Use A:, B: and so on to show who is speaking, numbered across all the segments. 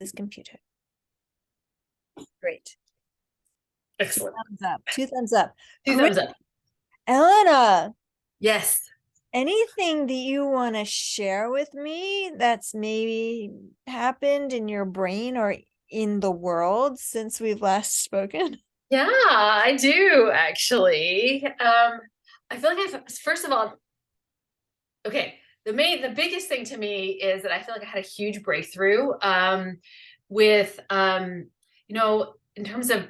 A: this computer. Great.
B: Excellent.
A: Thumbs up. 2 thumbs up.
B: Two
A: Great.
B: thumbs up.
A: Elena,
B: Yes.
A: anything that you want to share with me that's maybe happened in your brain or in the world since we've last spoken?
B: Yeah, I do actually. I feel like first of all, okay, the biggest thing to me is that I feel like I had a huge breakthrough with in terms of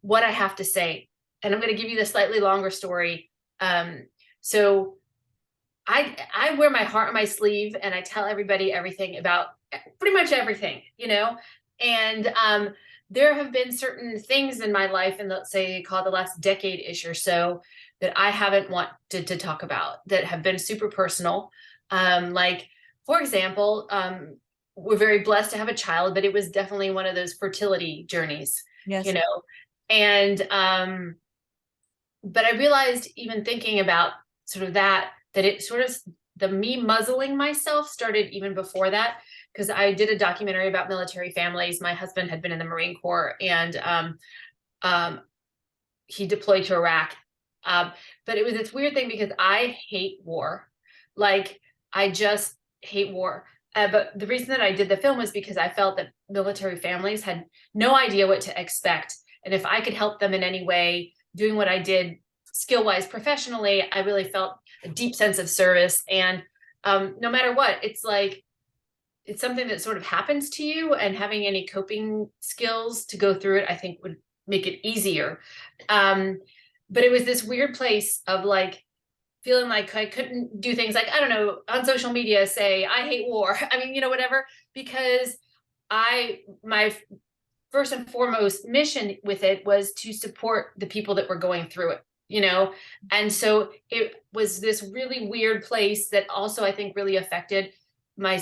B: what I have to say. And I'm going to give you the slightly longer story. So I wear my heart on my sleeve and I tell everybody everything about pretty much everything, and there have been certain things in my life, and let's say call it the last decade-ish or so, that I haven't wanted to talk about that have been super personal. Like, for example, we're very blessed to have a child, but it was definitely one of those fertility journeys,
A: Yes.
B: And but I realized, even thinking about sort of that it sort of, the me muzzling myself started even before that, because I did a documentary about military families. My husband had been in the Marine Corps, and he deployed to Iraq. But it was this weird thing because I hate war. Like, I just hate war. But the reason that I did the film was because I felt that military families had no idea what to expect. And if I could help them in any way, doing what I did skill-wise professionally, I really felt a deep sense of service. And no matter what, it's like, it's something that sort of happens to you, and having any coping skills to go through it, I think, would make it easier. But it was this weird place of like feeling like I couldn't do things like, I don't know, on social media, say, I hate war. I mean, whatever, because my first and foremost mission with it was to support the people that were going through it, and so it was this really weird place that also, I think, really affected my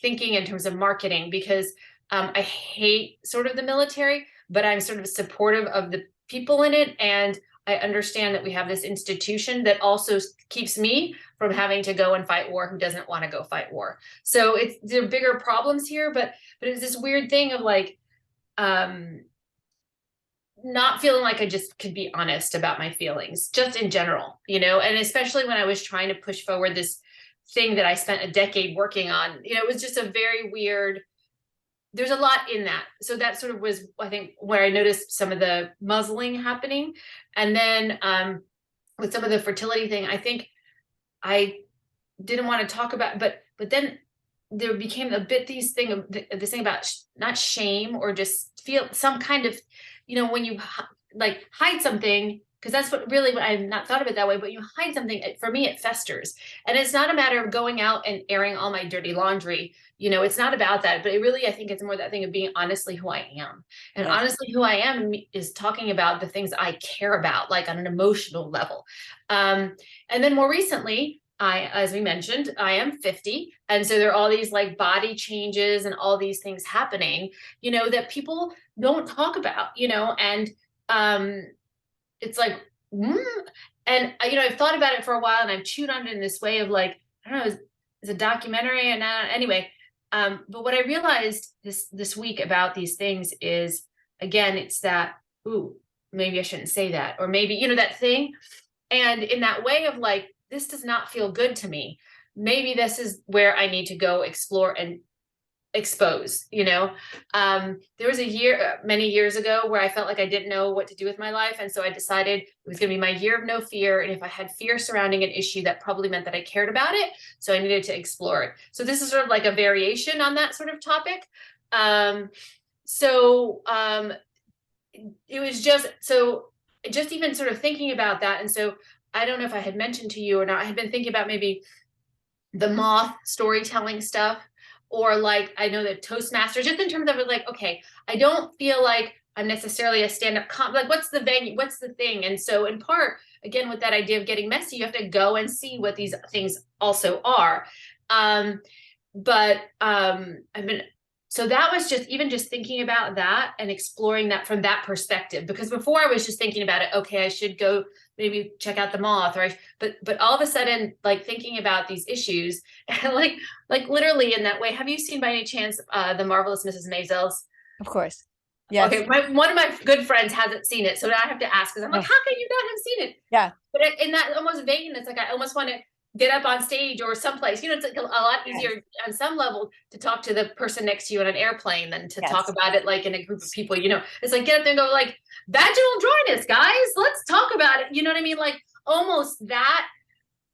B: thinking in terms of marketing, because I hate sort of the military, but I'm sort of supportive of the people in it. And I understand that we have this institution that also keeps me from having to go and fight war, who doesn't want to go fight war. So there are bigger problems here, but it's this weird thing of like, not feeling like I just could be honest about my feelings, just in general, and especially when I was trying to push forward this thing that I spent a decade working on. It was just a very weird, there's a lot in that. So that sort of was, I think, where I noticed some of the muzzling happening. And then with some of the fertility thing, I think I didn't want to talk about, but then there became a bit this thing about not shame, or just feel some kind of, when you like hide something, because that's what I've not thought of it that way, but you hide something, for me, it festers. And it's not a matter of going out and airing all my dirty laundry. It's not about that, but it really, I think it's more that thing of being honestly who I am. And
A: Yes.
B: honestly who I am is talking about the things I care about, like on an emotional level. And then more recently, as we mentioned, I am 50. And so there are all these like body changes and all these things happening, that people don't talk about, and it's like, and I've thought about it for a while, and I've chewed on it in this way of like, I don't know, it's a documentary, and anyway. But what I realized this week about these things is, again, it's that, ooh, maybe I shouldn't say that, or maybe, that thing. And in that way of like, this does not feel good to me. Maybe this is where I need to go explore and expose. There was many years ago, where I felt like I didn't know what to do with my life. And so I decided it was going to be my year of no fear. And if I had fear surrounding an issue, that probably meant that I cared about it. So I needed to explore it. So this is sort of like a variation on that sort of topic. It was just even sort of thinking about that. And so I don't know if I had mentioned to you or not, I had been thinking about maybe the moth storytelling stuff, or like, I know that Toastmasters, just in terms of like, okay, I don't feel like I'm necessarily a stand-up like, what's the venue, what's the thing? And so in part, again, with that idea of getting messy, you have to go and see what these things also are. I've been So that was just, even just thinking about that and exploring that from that perspective, because before I was just thinking about it, okay, I should go maybe check out the moth, but all of a sudden, like thinking about these issues and like literally in that way. Have you seen by any chance The Marvelous Mrs. Maisels?
A: Of course. Yes.
B: Okay, one of my good friends hasn't seen it, so now I have to ask because I'm like,
A: Oh,
B: how can you not have seen it?
A: yeah.
B: But in that almost vein, it's like I almost want to get up on stage or someplace. You know, it's like a lot easier
A: Yes.
B: on some level to talk to the person next to you on an airplane than to talk
A: Yes.
B: about it like in a group of people. You know, it's like get up there and go like vaginal dryness, guys. Let's talk about it. You know what I mean? Like almost that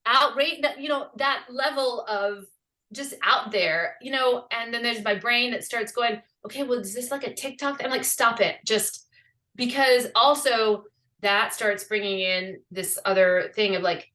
B: outrage, that that level of just out there. And then there's my brain that starts going, okay, well, is this like a TikTok? I'm like, stop it, just because also that starts bringing in this other thing of like,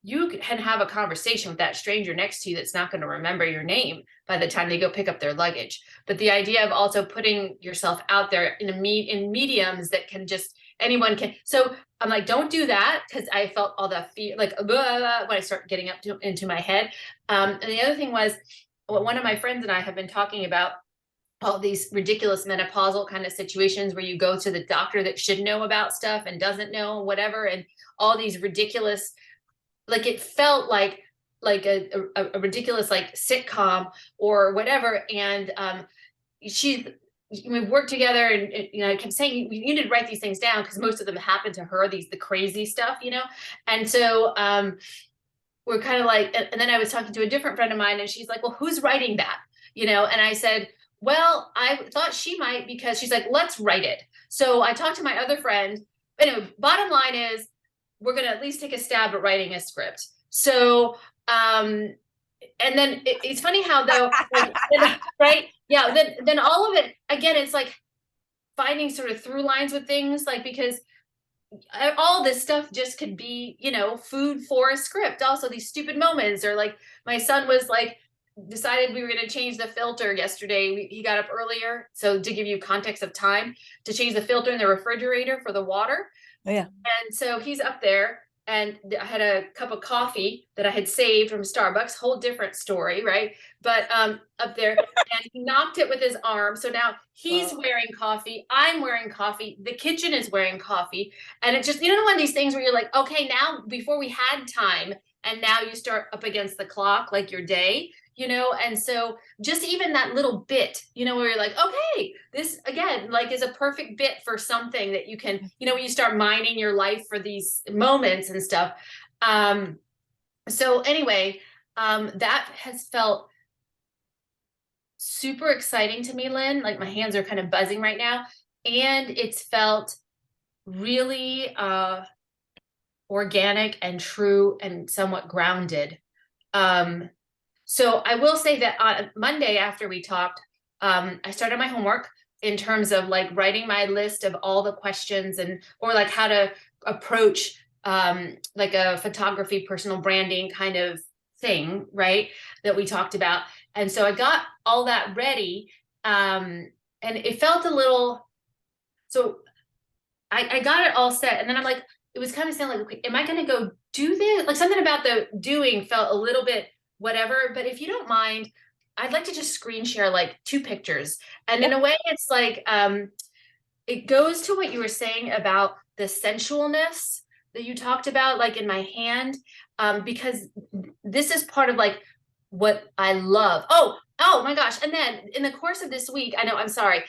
B: you can have a conversation with that stranger next to you that's not going to remember your name by the time they go pick up their luggage. But the idea of also putting yourself out there in mediums that can just anyone can. So I'm like, don't do that, because I felt all the fear, like blah, blah, when I start getting into my head. And the other thing was, one of my friends and I have been talking about all these ridiculous menopausal kind of situations where you go to the doctor that should know about stuff and doesn't know whatever, and all these ridiculous, like it felt like a ridiculous like sitcom or whatever. And we worked together, and I kept saying you need to write these things down because most of them happen to her, the crazy stuff. And so we're kind of like, and then I was talking to a different friend of mine, and she's like, well, who's writing that? And I said, well, I thought she might, because she's like, let's write it. So I talked to my other friend. Anyway, bottom line is we're going to at least take a stab at writing a script. So, and then it's funny how though, like, right? Yeah. Then all of it, again, it's like finding sort of through lines with things, like, because all this stuff just could be, food for a script. Also these stupid moments, or like my son was like, decided we were going to change the filter yesterday. He got up earlier. So to give you context of time, to change the filter in the refrigerator for the water.
A: Oh, yeah.
B: And so he's up there, and I had a cup of coffee that I had saved from Starbucks, whole different story, right? But up there, and he knocked it with his arm. So now he's wearing coffee, I'm wearing coffee, the kitchen is wearing coffee. And it just, one of these things where you're like, okay, now before we had time, and now you start up against the clock, like your day. And so just even that little bit, where you're like, okay, this again, like is a perfect bit for something that you can, when you start mining your life for these moments and stuff. So anyway, that has felt super exciting to me, Lynn. Like my hands are kind of buzzing right now. And it's felt really organic and true and somewhat grounded. So I will say that on Monday after we talked, I started my homework in terms of like writing my list of all the questions or like how to approach like a photography, personal branding kind of thing, right? That we talked about. And so I got all that ready. And it felt a little, so I got it all set. And then I'm like, it was kind of saying like, okay, am I going to go do this? Like something about the doing felt a little bit whatever, but if you don't mind, I'd like to just screen share like 2 pictures. And in a way, it's like, it goes to what you were saying about the sensualness that you talked about, like in my hand, because this is part of like what I love. Oh my gosh. And then in the course of this week, I know, I'm sorry.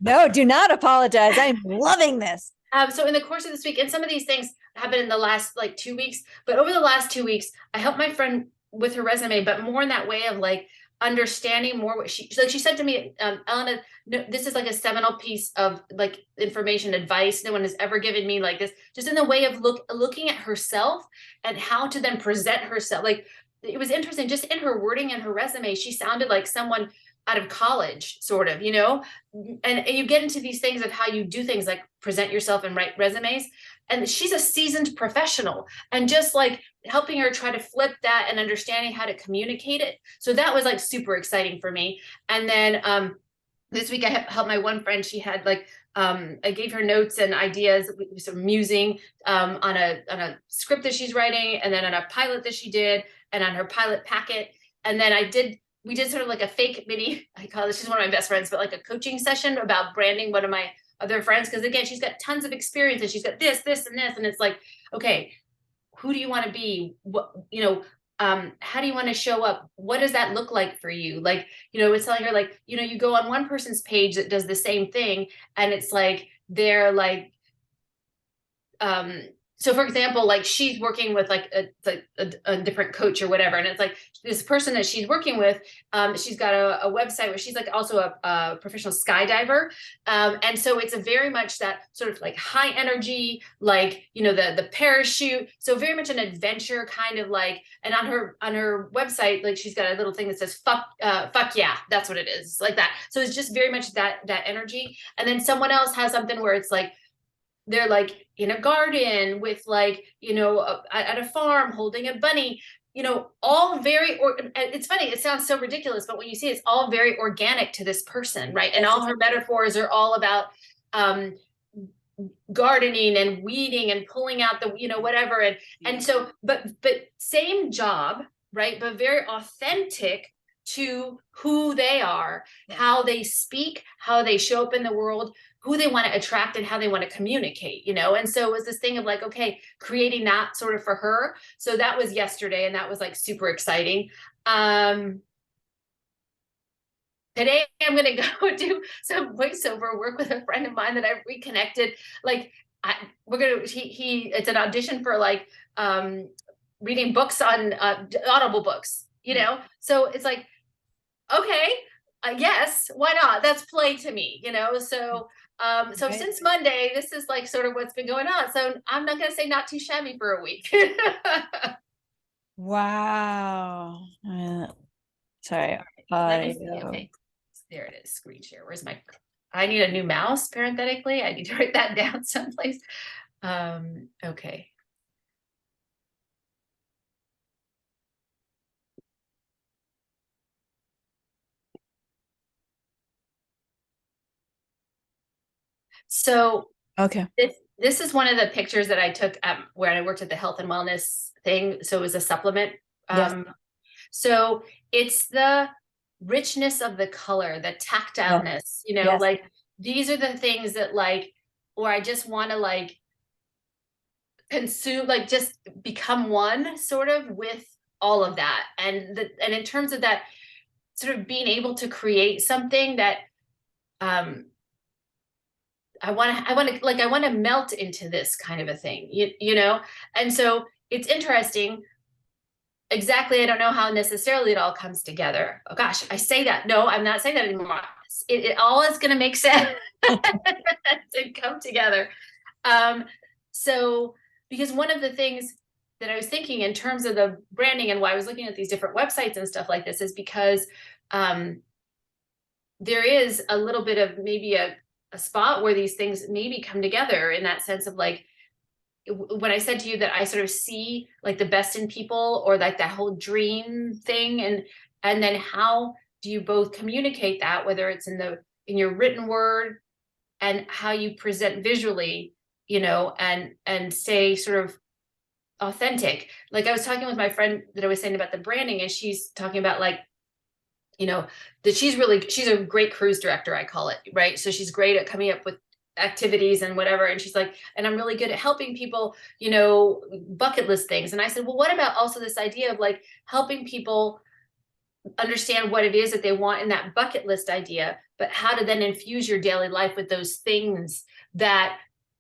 A: No, do not apologize. I'm loving this.
B: So in the course of this week, and some of these things happened in the last like 2 weeks, but over the last 2 weeks, I helped my friend with her resume, but more in that way of like understanding more what she said to me, Elena, no, this is like a seminal piece of like information, advice no one has ever given me like this, just in the way of looking at herself and how to then present herself. Like it was interesting, just in her wording and her resume, she sounded like someone out of college, sort of, and you get into these things of how you do things like present yourself and write resumes. And she's a seasoned professional, and just like helping her try to flip that and understanding how to communicate it. So that was like super exciting for me. And then this week I helped my one friend. She had like, I gave her notes and ideas, sort of musing on a script that she's writing, and then on a pilot that she did, and on her pilot packet. And then I did we did sort of like a fake mini, I call this, she's one of my best friends, but like a coaching session about branding one of my other friends. Cause again, she's got tons of experience and she's got this, this, and this. And it's like, okay, who do you want to be? What, how do you want to show up? What does that look like for you? Like, it's telling her like, you go on one person's page that does the same thing. And it's like, they're like, um, so for example, like she's working with like a different coach or whatever. And it's like this person that she's working with, she's got a website where she's like also a professional skydiver. And so it's a very much that sort of like high energy, like, the parachute. So very much an adventure kind of like, and on her website, like she's got a little thing that says, fuck yeah, that's what it is, like that. So it's just very much that energy. And then someone else has something where it's like, they're like in a garden with like, at a farm holding a bunny, all very, it's funny, it sounds so ridiculous, but when you see it's all very organic to this person, right? And all her metaphors are all about gardening and weeding and pulling out the, whatever. And so, but same job, right? But very authentic to who they are, how they speak, how they show up in the world, who they want to attract and how they want to communicate, and so it was this thing of like, okay, creating that sort of for her. So that was yesterday, and that was like super exciting. Today I'm going to go do some voiceover work with a friend of mine that I've reconnected. Like it's an audition for like reading books on Audible books, so it's like, okay, yes, why not? That's play to me, so so since Monday, this is like sort of what's been going on. So I'm not going to say not too shabby for a week.
A: Wow. Sorry.
B: Let me see. Okay, there it is. Screen share. Where's I need a new mouse, parenthetically. I need to write that down someplace. Okay. So
A: Okay.
B: This is one of the pictures that I took where I worked at the health and wellness thing. So it was a supplement.
A: Yes.
B: So it's the richness of the color, the tactileness,
A: Yes.
B: like these are the things that like, or I just want to like consume, like just become one sort of with all of that. And in terms of that, sort of being able to create something that, I want to melt into this kind of a thing, And so it's interesting. Exactly. I don't know how necessarily it all comes together. Oh gosh, I say that. No, I'm not saying that anymore. It all is going to make sense and come together. So because one of the things that I was thinking in terms of the branding and why I was looking at these different websites and stuff like this is because there is a little bit of maybe a spot where these things maybe come together in that sense of like, when I said to you that I sort of see like the best in people or like that whole dream thing, and then how do you both communicate that, whether it's in your written word and how you present visually, and stay sort of authentic. Like I was talking with my friend that I was saying about the branding, and she's talking about like, that she's a great cruise director, I call it, right? So she's great at coming up with activities and whatever. And she's like, and I'm really good at helping people, bucket list things. And I said, well, what about also this idea of like helping people understand what it is that they want in that bucket list idea, but how to then infuse your daily life with those things that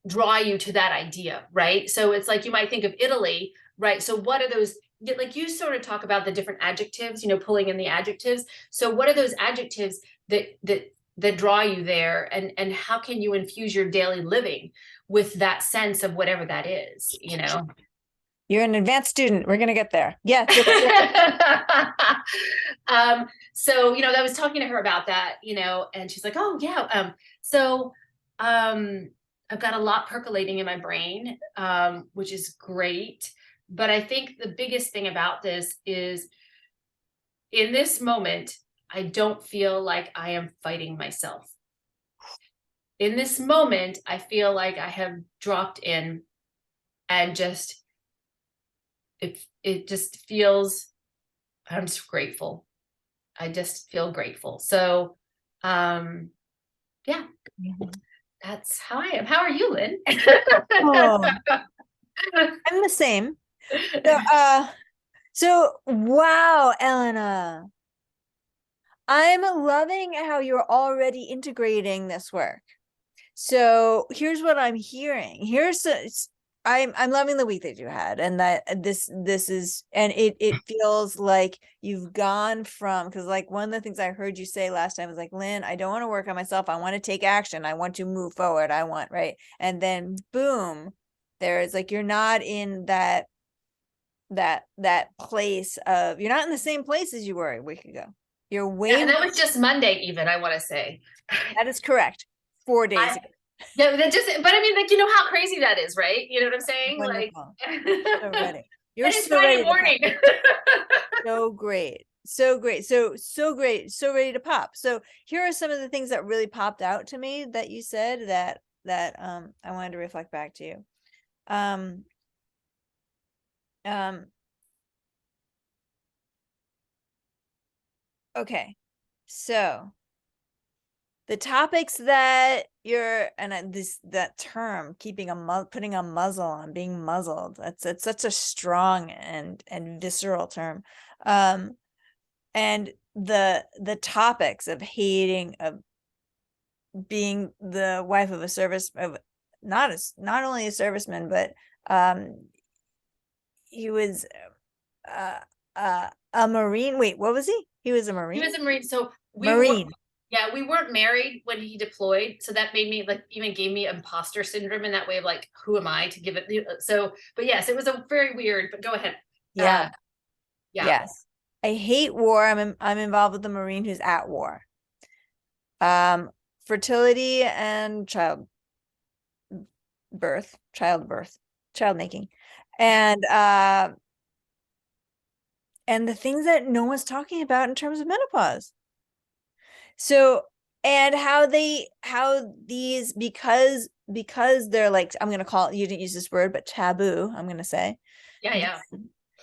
B: draw you to that idea, right? So it's like, you might think of Italy, right? So what are those, like you sort of talk about the different adjectives, pulling in the adjectives. So what are those adjectives that draw you there, and how can you infuse your daily living with that sense of whatever that is,
A: You're an advanced student. We're going to get there. Yeah.
B: So, I was talking to her about that, and she's like, oh yeah. So, I've got a lot percolating in my brain, which is great. But I think the biggest thing about this is in this moment, I don't feel like I am fighting myself. In this moment, I feel like I have dropped in and just, it just feels, I'm just grateful. I just feel grateful. So, yeah,
A: Mhm.
B: that's how I am. How are you, Lynn?
A: Oh, I'm the same. So, wow, Elena, I'm loving how you're already integrating this work. So here's what I'm hearing. I'm loving the week that you had, and that this is, and it feels like you've gone from, because like one of the things I heard you say last time was like, Lynn, I don't want to work on myself. I want to take action. I want to move forward. I want, right. And then boom, there's like, you're not in that place of, you're not in the same place as you were a week ago. You're
B: Yeah,
A: way
B: and
A: more.
B: that was just Monday, even, I want to say.
A: That is correct. 4 days
B: I
A: ago.
B: Yeah, that just, but I mean, like, you know how crazy that is, right? You know what I'm saying? Like,
A: Wonderful.
B: and
A: You're so ready. You're
B: it's
A: so
B: Friday
A: ready to pop.
B: morning.
A: So great. So great. So great. So ready to pop. So here are some of the things that really popped out to me that you said that I wanted to reflect back to you. Um um okay. So the topics that you're, and that term, putting a muzzle on, being muzzled, it's such a strong and visceral term. And the topics of hating, of being the wife of a service, of not only a serviceman, but he was uh a Marine. Wait, what was he? He was a
B: He
A: Marine?
B: was a Marine, so we were,
A: Marine.
B: yeah, we weren't married when he deployed, so that made me like, even gave me imposter syndrome in that way of like, who am I to give it? So, but yes, it was a very weird. But go ahead.
A: Yeah.
B: Yeah,
A: Yes. I hate war. I'm involved with the Marine who's at war. Um, fertility and childbirth, child making. And the things that no one's talking about in terms of menopause. So, and how these, because they're like, I'm gonna call it, you didn't use this word, but taboo, I'm gonna say,
B: yeah, yeah.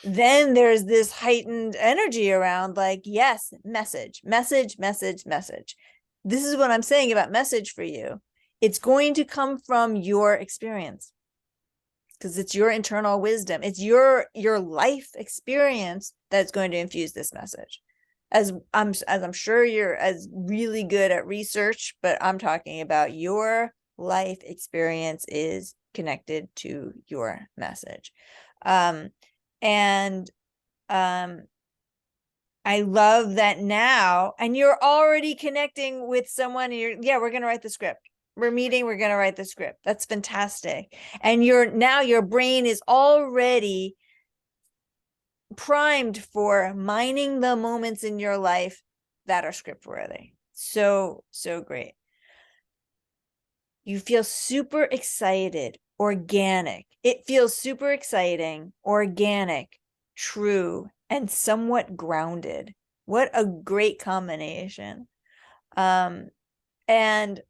A: then there's this heightened energy around like, yes, message, message, message, message. This is what I'm saying about message for you. It's going to come from your experience, because it's your internal wisdom. It's your life experience that's going to infuse this message. As I'm sure you're as really good at research, but I'm talking about your life experience is connected to your message. And I love that now, and you're already connecting with someone, and yeah, we're gonna write the script. We're meeting, we're gonna write the script. That's fantastic. And your brain is already primed for mining the moments in your life that are script worthy. So great. You feel super excited, organic. It feels super exciting, organic, true, and somewhat grounded. What a great combination. Um, and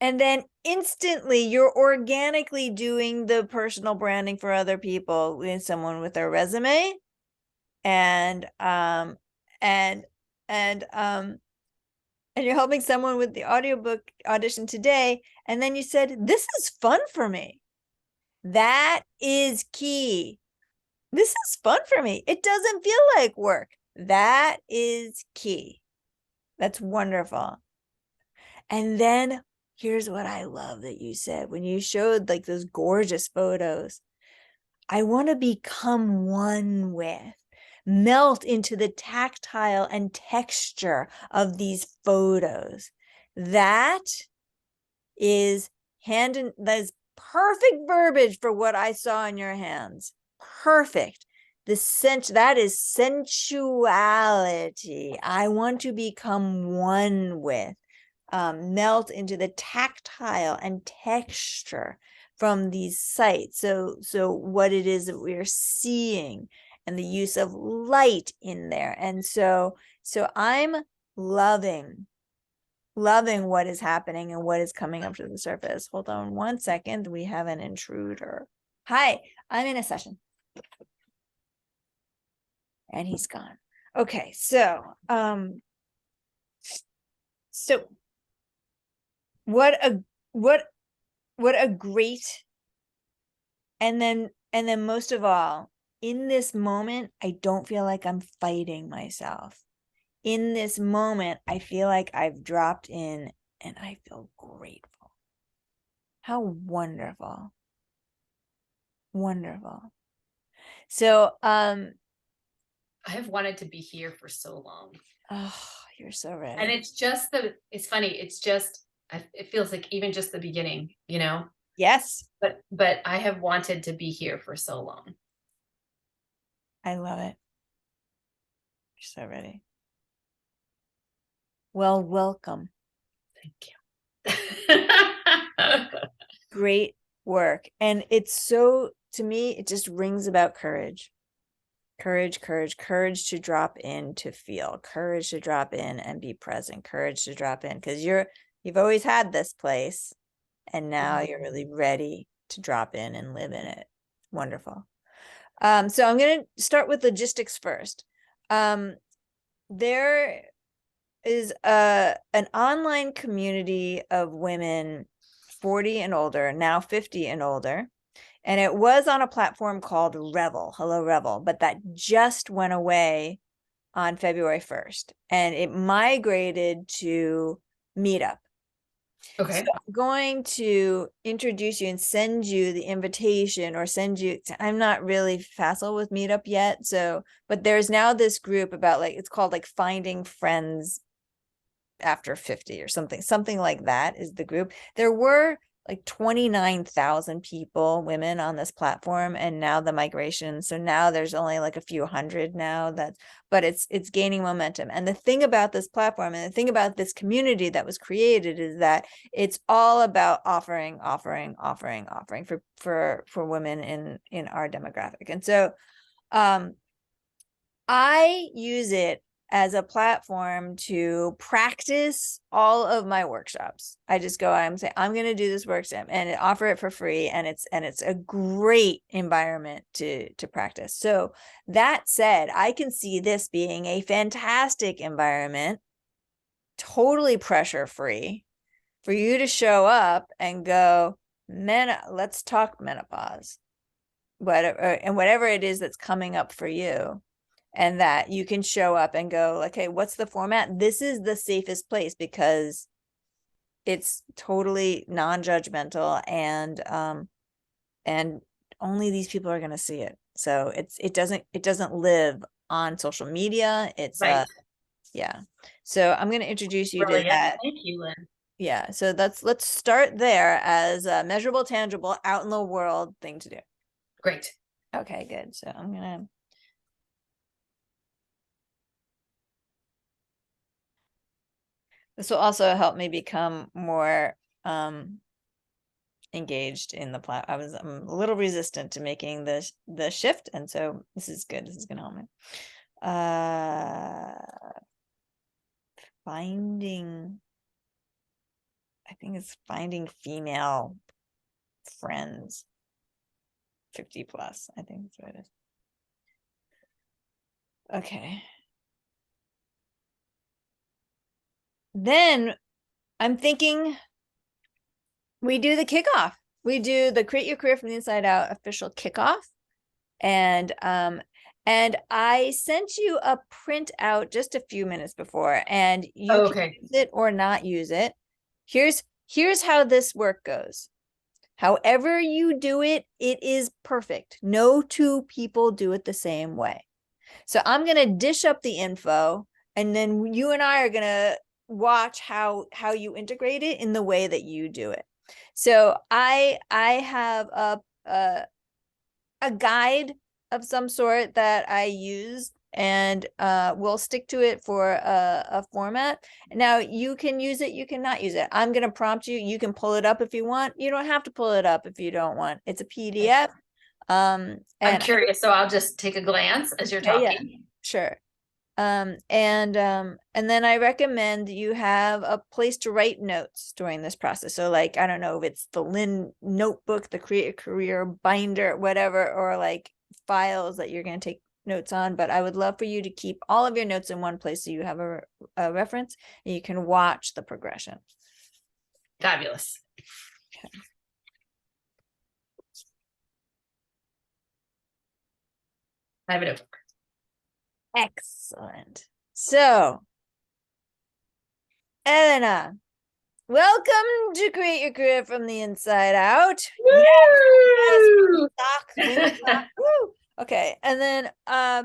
A: then instantly you're organically doing the personal branding for other people with someone with their resume, and and and um and you're helping someone with the audiobook audition today, and then you said, this is fun for me. That is key. This is fun for me. It doesn't feel like work. That is key. That's wonderful. And then here's what I love that you said when you showed like those gorgeous photos. I want to become one with, melt into the tactile and texture of these photos. That is that is perfect verbiage for what I saw in your hands. Perfect. That is sensuality. I want to become one with, melt into the tactile and texture from these sites. So what it is that we're seeing, and the use of light in there. And so I'm loving what is happening and what is coming up to the surface. Hold on 1 second. We have an intruder. Hi, I'm in a session. And he's gone. Okay, so so what a what what a great, and then most of all, in this moment, I don't feel like I'm fighting myself. In this moment, I feel like I've dropped in and I feel grateful. How wonderful. Wonderful. So,
B: I have wanted to be here for so long.
A: oh, you're so
B: And
A: ready.
B: it's just it's funny. It's just, it feels like even just the beginning, you know,
A: Yes,
B: but I have wanted to be here for so long.
A: I love it. You're so ready. Well, welcome.
B: Thank you.
A: Great work. And it's so, to me, it just rings about courage. Courage, courage, courage to drop in, to feel, courage to drop in and be present, courage to drop in, because you've always had this place, and now you're really ready to drop in and live in it. Wonderful. So I'm going to start with logistics first. There is an online community of women 40 and older, now 50 and older. And it was on a platform called Revel, Hello Revel, but that just went away on February 1st. And it migrated to Meetup. So
B: Okay.
A: I'm going to introduce you and send you the invitation, or send you, I'm not really facile with Meetup yet. So, but there's now this group about, like, it's called like Finding Friends After 50 or something like that is the group. There were like 29,000 people, women, on this platform, and now the migration, so now there's only like a few hundred now, but it's gaining momentum. And the thing about this platform, and the thing about this community that was created, is that it's all about offering for women in our demographic. And so I use it as a platform to practice all of my workshops. I just go, I'm saying, I'm going to do this workshop and offer it for free. And it's a great environment to practice. So that said, I can see this being a fantastic environment, totally pressure free, for you to show up and go, let's talk menopause, and whatever it is that's coming up for you. And that you can show up and go, okay, what's the format? This is the safest place, because it's totally non-judgmental, and only these people are going to see it. So it doesn't live on social media. It's
B: Right.
A: yeah. So I'm going to introduce you to
B: Brilliant.
A: that.
B: Thank you, Lynn.
A: Yeah. So let's start there as a measurable, tangible, out in the world thing to do.
B: Great.
A: Okay, good. So I'm gonna, this will also help me become more engaged in the I'm a little resistant to making the shift, and so this is good. This is gonna help me. Finding, I think it's finding female friends 50 plus. I think that's what it is. Okay. Then I'm thinking we do the kickoff. We do the Create Your Career from the Inside Out official kickoff. And I sent you a printout just a few minutes before, and you
B: Oh,
A: can
B: okay.
A: use it or not use it. Here's how this work goes. However you do it, it is perfect. No two people do it the same way. So I'm going to dish up the info, and then you and I are going to watch how you integrate it in the way that you do it. So I have a guide of some sort that I use, and we'll stick to it for a format. Now you can use it, you cannot use it. I'm going to prompt you. You can pull it up if you want. You don't have to pull it up if you don't want. It's a PDF.
B: I'm
A: And
B: curious, so I'll just take a glance as you're
A: yeah,
B: talking.
A: sure. And then I recommend you have a place to write notes during this process. So like, I don't know if it's the Lynn notebook, the Create a Career binder, whatever, or like files that you're going to take notes on, but I would love for you to keep all of your notes in one place so you have a reference and you can watch the progression.
B: Fabulous.
A: Okay.
B: I have it open.
A: Excellent. So, Elena, welcome to Create Your Career from the Inside Out. Yes, yes, wing sock, woo. Okay, and then I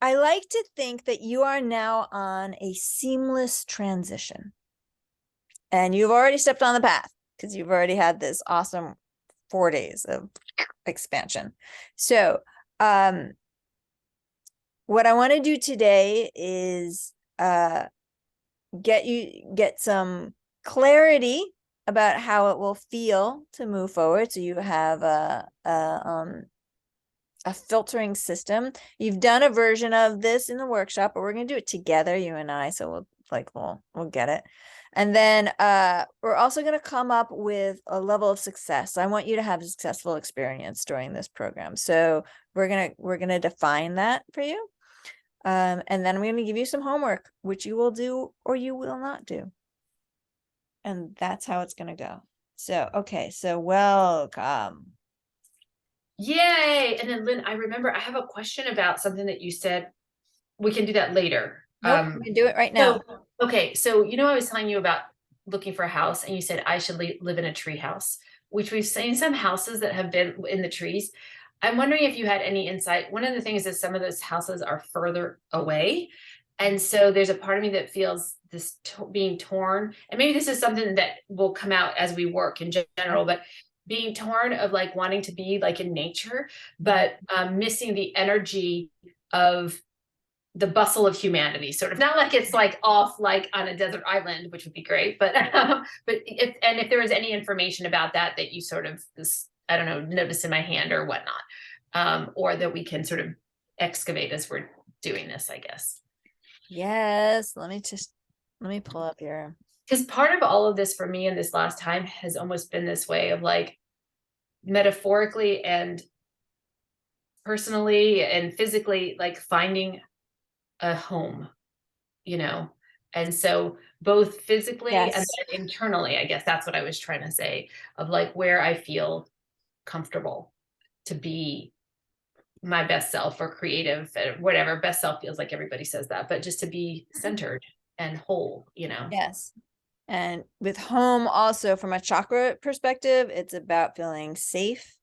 A: like to think that you are now on a seamless transition. And you've already stepped on the path because you've already had this awesome 4 days of expansion. So, what I want to do today is get some clarity about how it will feel to move forward. So you have a filtering system. You've done a version of this in the workshop, but we're going to do it together, you and I. So we'll get it. And then we're also going to come up with a level of success. I want you to have a successful experience during this program. So we're going to define that for you. And then I'm going to give you some homework, which you will do or you will not do. And that's how it's going to go. So, okay. So welcome.
B: Yay. And then Lynn, I remember I have a question about something that you said. We can do that later.
A: Nope, we can do it right now.
B: Okay. So, I was telling you about looking for a house and you said I should live in a tree house, which we've seen some houses that have been in the trees. I'm wondering if you had any insight. One of the things is some of those houses are further away. And so there's a part of me that feels this being torn. And maybe this is something that will come out as we work in general, but being torn of like wanting to be like in nature, but missing the energy of the bustle of humanity, sort of. Not like it's like off like on a desert island, which would be great, but if there was any information about that you sort of this, I don't know, notice in my hand or whatnot, or that we can sort of excavate as we're doing this, I guess.
A: Yes, let me pull up here.
B: Because part of all of this for me in this last time has almost been this way of like metaphorically and personally and physically, like finding a home, and so both physically and then internally, I guess that's what I was trying to say, of like where I feel comfortable to be my best self or creative or whatever. Best self feels like everybody says that, but just to be centered and whole,
A: Yes. And with home also from a chakra perspective, it's about feeling safe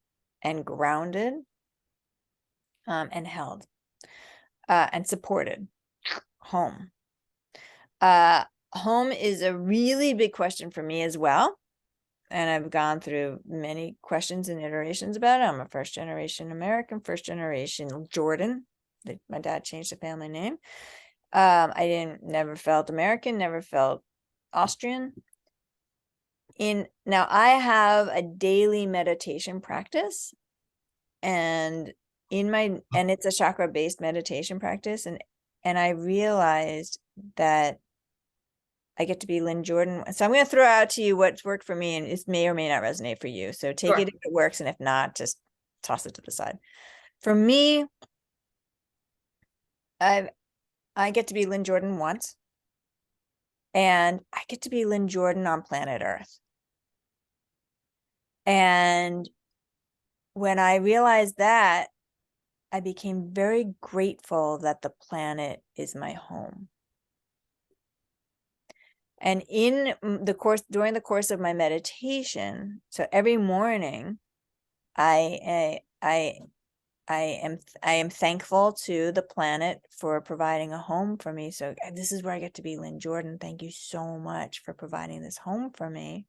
A: and grounded and held and supported. Home. Home is a really big question for me as well. And I've gone through many questions and iterations about it. I'm a first generation American, first generation Jordan. My dad changed the family name. I never felt American, never felt Austrian. Now I have a daily meditation practice and it's a chakra based meditation practice. And I realized that I get to be Lynn Jordan. So I'm going to throw out to you what's worked for me and it may or may not resonate for you. So take it if it works. And if not, just toss it to the side. For me, I get to be Lynn Jordan once. And I get to be Lynn Jordan on planet Earth. And when I realized that, I became very grateful that the planet is my home. And during the course of my meditation, so every morning, I am thankful to the planet for providing a home for me. So this is where I get to be Lynn Jordan. Thank you so much for providing this home for me.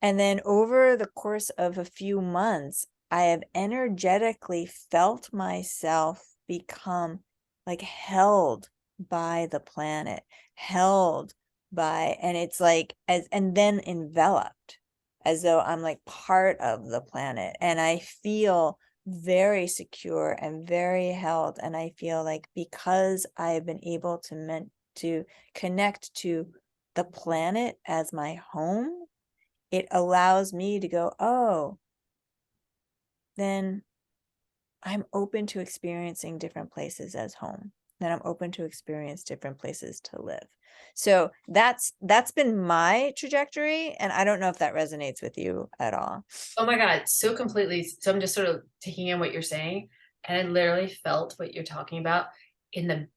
A: And then over the course of a few months, I have energetically felt myself become like held by the planet, and it's like and then enveloped as though I'm like part of the planet. And I feel very secure and very held. And I feel like because I've been able to connect to the planet as my home, it allows me to go, oh, then I'm open to experiencing different places as home, and I'm open to experience different places to live. So that's been my trajectory, and I don't know if that resonates with you at all.
B: Oh my God, so completely. So I'm just sort of taking in what you're saying, and I literally felt what you're talking about in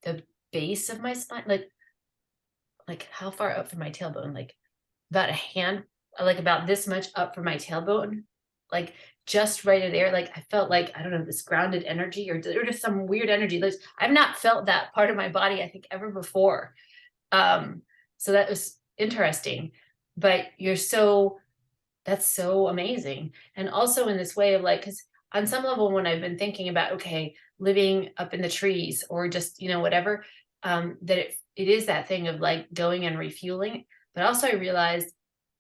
B: the base of my spine, like how far up from my tailbone, like about a hand, like about this much up from my tailbone, like just right in there. Like I felt like, I don't know, this grounded energy or just some weird energy. Like I've not felt that part of my body, I think, ever before. So that was interesting. But that's so amazing. And also in this way of like, because on some level, when I've been thinking about, okay, living up in the trees or just, whatever, that it is that thing of like going and refueling. But also I realized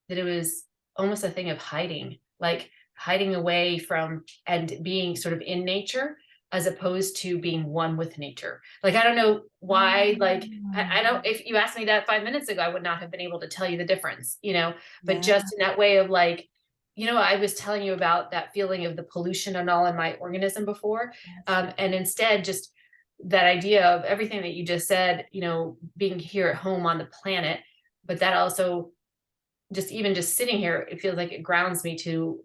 B: that it was almost a thing of hiding, like hiding away from and being sort of in nature as opposed to being one with nature. Like, I don't know why, like, I don't, if you asked me that 5 minutes ago, I would not have been able to tell you the difference, but
A: Yeah.
B: just in that way of like, I was telling you about that feeling of the pollution and all in my organism before.
A: Yes.
B: And instead, just that idea of everything that you just said, being here at home on the planet, but that also just even just sitting here, it feels like it grounds me to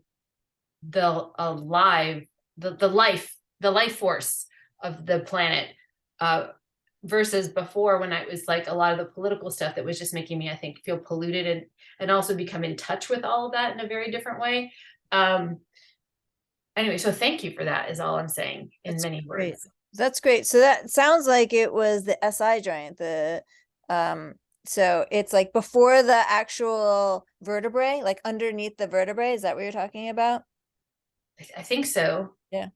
B: the alive, the life force of the planet, uh, versus before when I was like a lot of the political stuff that was just making me, I think, feel polluted and also become in touch with all of that in a very different way. Um, anyway, so thank you for that is all I'm saying in
A: That's
B: many
A: great.
B: words.
A: That's great. So that sounds like it was the SI joint, um so it's like before the actual vertebrae, like underneath the vertebrae. Is that what you're talking about?
B: I think so.
A: Yeah.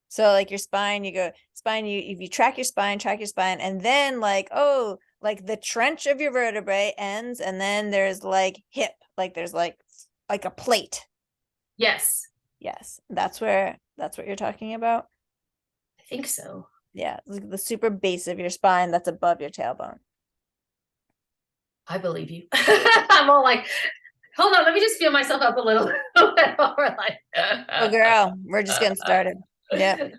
A: So like your spine, you go spine, if you track your spine, and then like, oh, like the trench of your vertebrae ends, and then there's like hip, like there's like a plate.
B: Yes,
A: Yes, that's what you're talking about.
B: I think so.
A: Yeah, like the super base of your spine that's above your tailbone.
B: I believe you. I'm all like, hold on, let me just feel myself up a little. We're like,
A: Oh girl, we're just getting started. Yep.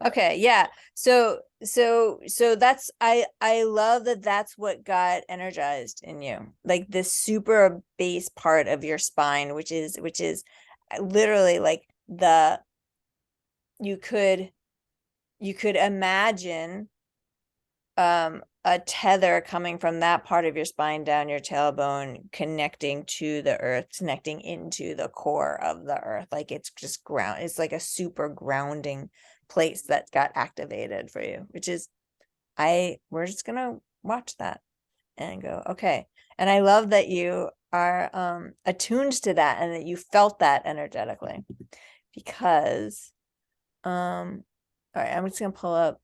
A: Okay, yeah. So that's I love that that's what got energized in you. Like this super base part of your spine, which is literally like the you could imagine a tether coming from that part of your spine down your tailbone, connecting to the earth, connecting into the core of the earth. Like it's just ground, it's like a super grounding place that got activated for you, which is we're just gonna watch that and go, okay. And I love that you are attuned to that and that you felt that energetically, because all right, I'm just gonna pull up.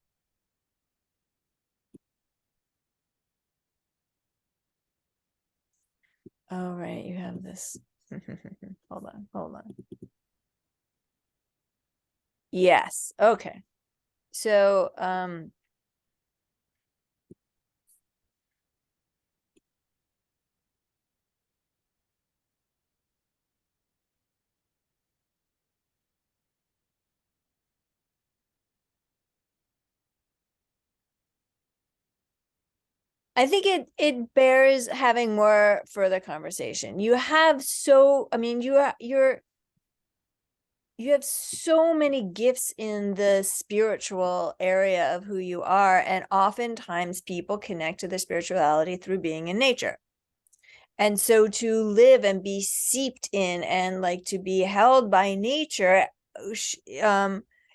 A: Oh, right, you have this. Hold on, hold on. Yes, okay. So, I think it bears having more further conversation. You have so, I mean, you have so many gifts in the spiritual area of who you are, and oftentimes people connect to their spirituality through being in nature. And so to live and be seeped in and like to be held by nature,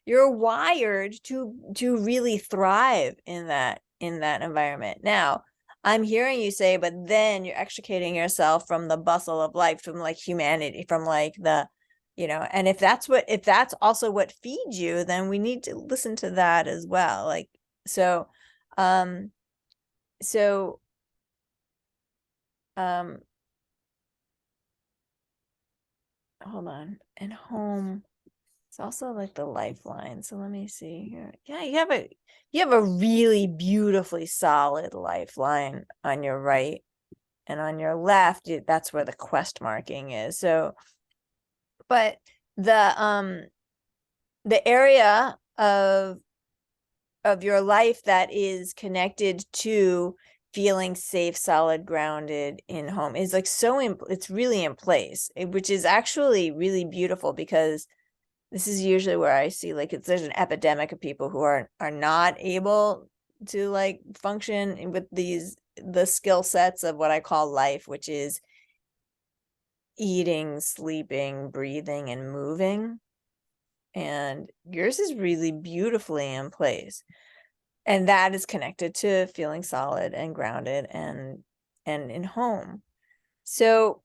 A: you're wired to really thrive in that environment. Now, I'm hearing you say, but then you're extricating yourself from the bustle of life, from like humanity, from like and if that's also what feeds you, then we need to listen to that as well. Like, so, um, so, um, hold on. And home, it's also like the lifeline. So let me see here. Yeah, you have a really beautifully solid lifeline on your right, and on your left, that's where the quest marking is. So, but the the area of your life that is connected to feeling safe, solid, grounded in home is like it's really in place, which is actually really beautiful, because this is usually where I see like there's an epidemic of people who are not able to like function with the skill sets of what I call life, which is eating, sleeping, breathing, and moving. And yours is really beautifully in place. And that is connected to feeling solid and grounded and in home. So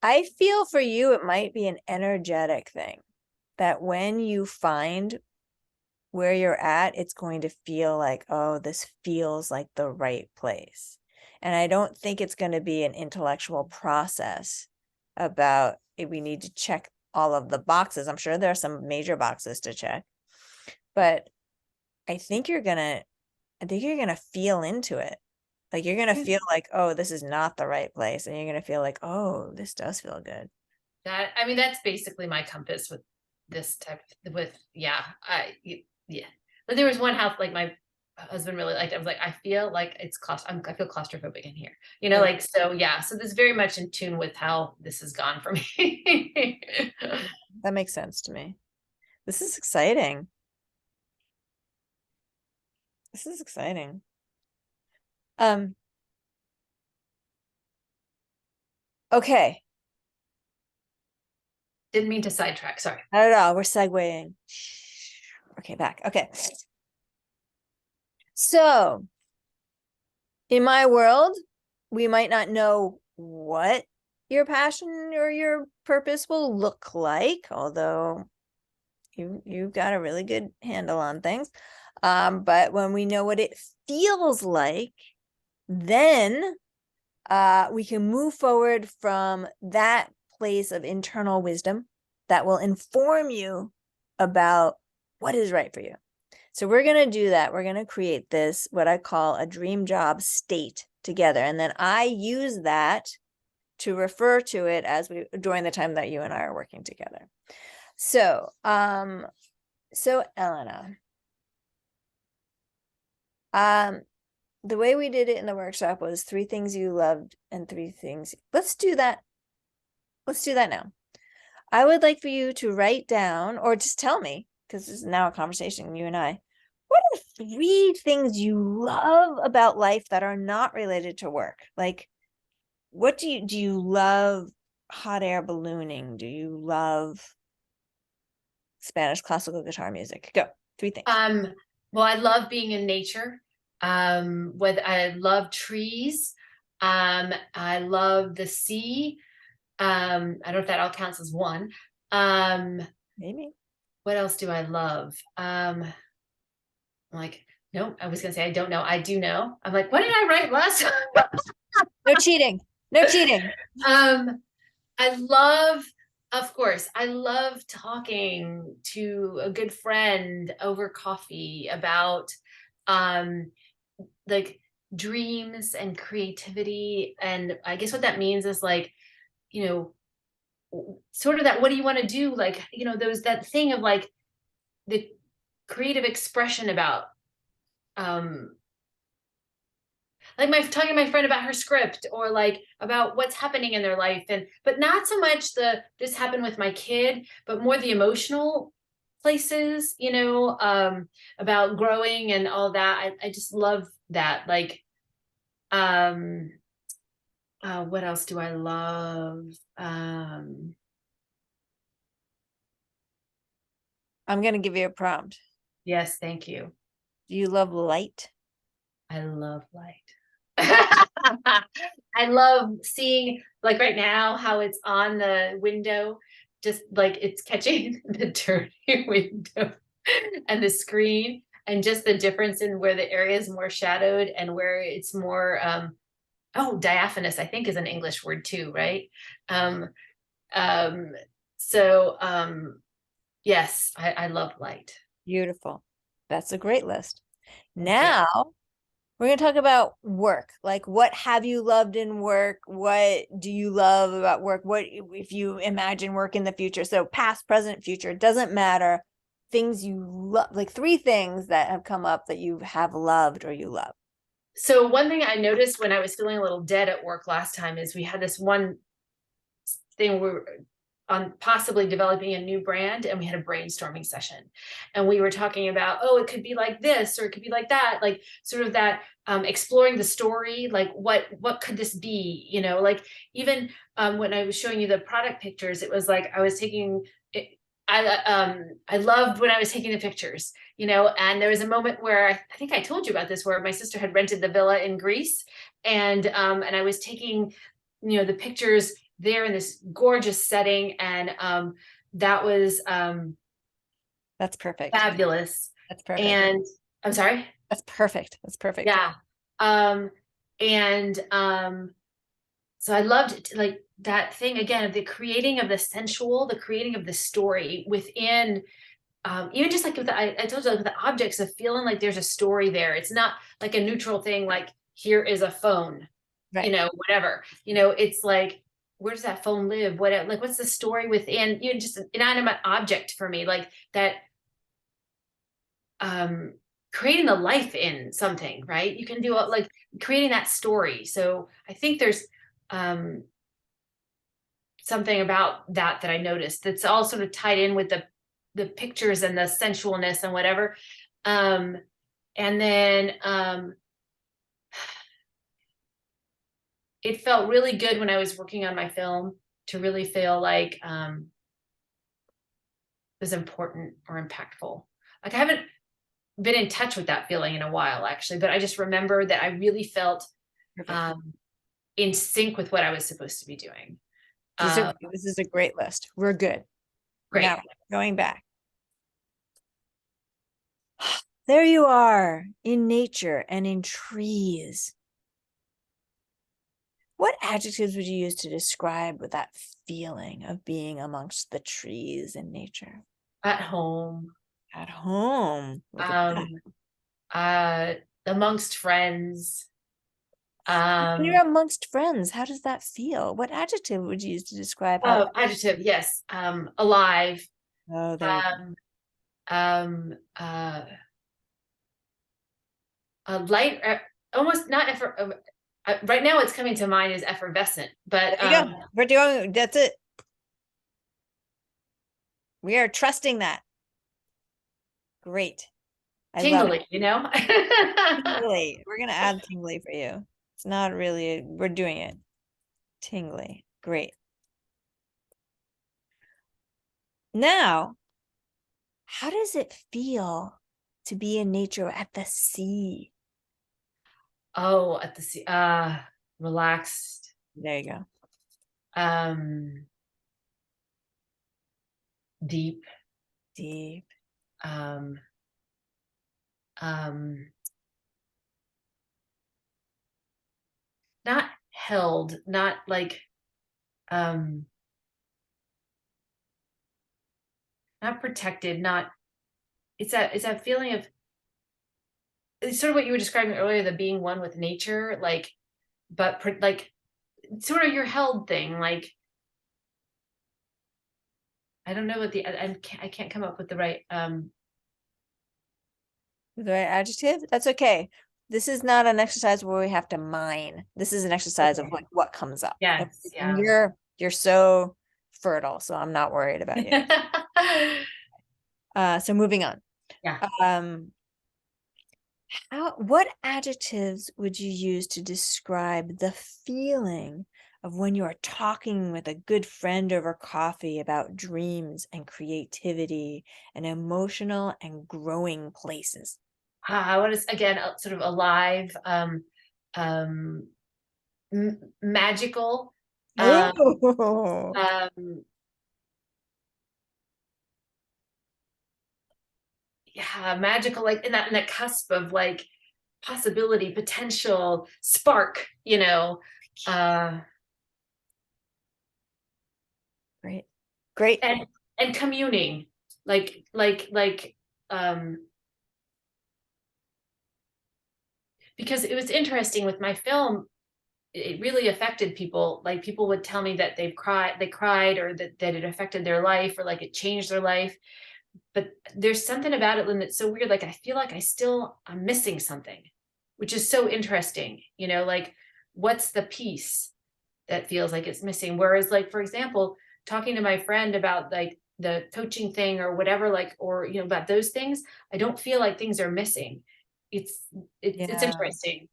A: I feel for you, it might be an energetic thing that when you find where you're at, it's going to feel like, oh, this feels like the right place. And I don't think it's going to be an intellectual process about we need to check all of the boxes. I'm sure there are some major boxes to check, but I think you're gonna feel into it. Like you're gonna feel like, oh, this is not the right place. And you're gonna feel like, oh, this does feel good.
B: That, I mean, that's basically my compass with this type with, yeah, yeah. But there was one house like my husband really liked. I was like, I feel like I feel claustrophobic in here,
A: Yeah,
B: like, so yeah. So this is very much in tune with how this has gone for me.
A: that makes sense to me. This is exciting. This is exciting. Um, okay.
B: Didn't mean to sidetrack. Sorry.
A: Not at all. We're segueing. Okay, back. Okay. So in my world, we might not know what your passion or your purpose will look like, although you've got a really good handle on things. But when we know what it feels like, then we can move forward from that place of internal wisdom that will inform you about what is right for you. So we're going to do that. We're going to create this, what I call a dream job state together. And then I use that to refer to it during the time that you and I are working together. So, Elena, the way we did it in the workshop was 3 things you loved and 3 things. Let's do that. Let's do that now. I would like for you to write down, or just tell me, because this is now a conversation, you and I. What are 3 things you love about life that are not related to work? Like, what do you love hot air ballooning? Do you love Spanish classical guitar music? Go. 3 things.
B: Well, I love being in nature. Whether I love trees. I love the sea. I don't know if that all counts as one.
A: Maybe.
B: What else do I love? Like, no, I was gonna say I don't know. I do know. I'm like, what did I write last time?
A: No cheating. No cheating.
B: I love, of course, I love talking to a good friend over coffee about like dreams and creativity. And I guess what that means is like, you sort of that, what do you want to do? Like, that thing of like the creative expression about like talking to my friend about her script, or like about what's happening in their life, and but not so much this happened with my kid, but more the emotional places, about growing and all that. I just love that. Like, um what else do I love?
A: I'm going to give you a prompt.
B: Yes, thank you.
A: Do you love light?
B: I love light. I love seeing, like right now, how it's on the window, just like it's catching the dirty window and the screen, and just the difference in where the area is more shadowed and where it's more diaphanous, I think is an English word too, right? Um, um, so yes, I love light.
A: Beautiful. That's a great list. Now We're going to talk about work. Like, what have you loved in work? What do you love about work? What if you imagine work in the future? So past, present, future, it doesn't matter. Things you love, like 3 things that have come up that you have loved or you love.
B: So one thing I noticed when I was feeling a little dead at work last time is we had this one thing we were on possibly developing a new brand, and we had a brainstorming session, and we were talking about, oh, it could be like this or it could be like that, like sort of that exploring the story, like what could this be, like even when I was showing you the product pictures, it was like I was taking it, I loved when I was taking the pictures, and there was a moment where I think I told you about this, where my sister had rented the villa in Greece, and I was taking the pictures there in this gorgeous setting, and that was
A: That's perfect.
B: fabulous.
A: That's perfect.
B: And I'm sorry.
A: That's perfect. That's perfect.
B: Yeah. um and so I loved like that thing again of the creating of the sensual, the creating of the story within, even just like with I told you, like with the objects, of feeling like there's a story there. It's not like a neutral thing, like here is a phone,
A: Right.
B: whatever, it's like, where does that phone live? What, like, what's the story within, just an inanimate object for me, like that, um, creating the life in something, right? You can do like creating that story. So I think there's, um, something about that I noticed that's all sort of tied in with the pictures and the sensualness and whatever. Um, and then it felt really good when I was working on my film to really feel like it was important or impactful. Like I haven't been in touch with that feeling in a while, actually, but I just remember that I really felt
A: Perfect.
B: um, in sync with what I was supposed to be doing.
A: This is a great list. We're good.
B: Great.
A: Now, going back. There you are in nature and in trees. What adjectives would you use to describe with that feeling of being amongst the trees in nature?
B: At home,
A: At home. Look at that.
B: um, uh, amongst friends.
A: When you're amongst friends, how does that feel? What adjective would you use to describe how?
B: Oh, adjective, yes. Alive.
A: Oh, there you go.
B: Um, um, uh, light, almost not effort. Right now, it's coming to mind as effervescent,
A: There
B: but
A: you go. We're doing, that's it. We are trusting that. Great. I love it.
B: tingly, you know?
A: Tingly. We're gonna add tingly for you. It's not really, we're doing it. Tingly. Great. Now, how does it feel to be in nature at the sea?
B: Oh, at the sea, relaxed,
A: There you go.
B: um, deep,
A: Deep.
B: um, um, not held, not like, um, not protected, not, it's that feeling of, it's sort of what you were describing earlier, the being one with nature, like, but like sort of your held thing, like, I don't know what I can't come up with the right,
A: The right adjective? That's okay. This is not an exercise where we have to mine. This is an exercise of
B: okay.
A: like what comes up.
B: Yes,
A: And
B: yeah.
A: you're so fertile, so I'm not worried about you. So moving on.
B: Yeah.
A: Um, what adjectives would you use to describe the feeling of when you are talking with a good friend over coffee about dreams and creativity and emotional and growing places?
B: I want to again, sort of alive, um, magical, um,
A: Oh,
B: um, yeah, magical, like in that cusp of like possibility, potential, spark, uh,
A: great. Great.
B: and communing, like, um, because it was interesting with my film, it really affected people. Like people would tell me that they cried, or that it affected their life, or like it changed their life. But there's something about it, Lynn, that's so weird. Like I feel like I'm missing something, which is so interesting. Like what's the piece that feels like it's missing? Whereas, like, for example, talking to my friend about like the coaching thing or whatever, like, or about those things, I don't feel like things are missing. It's it's
A: Yeah.
B: interesting.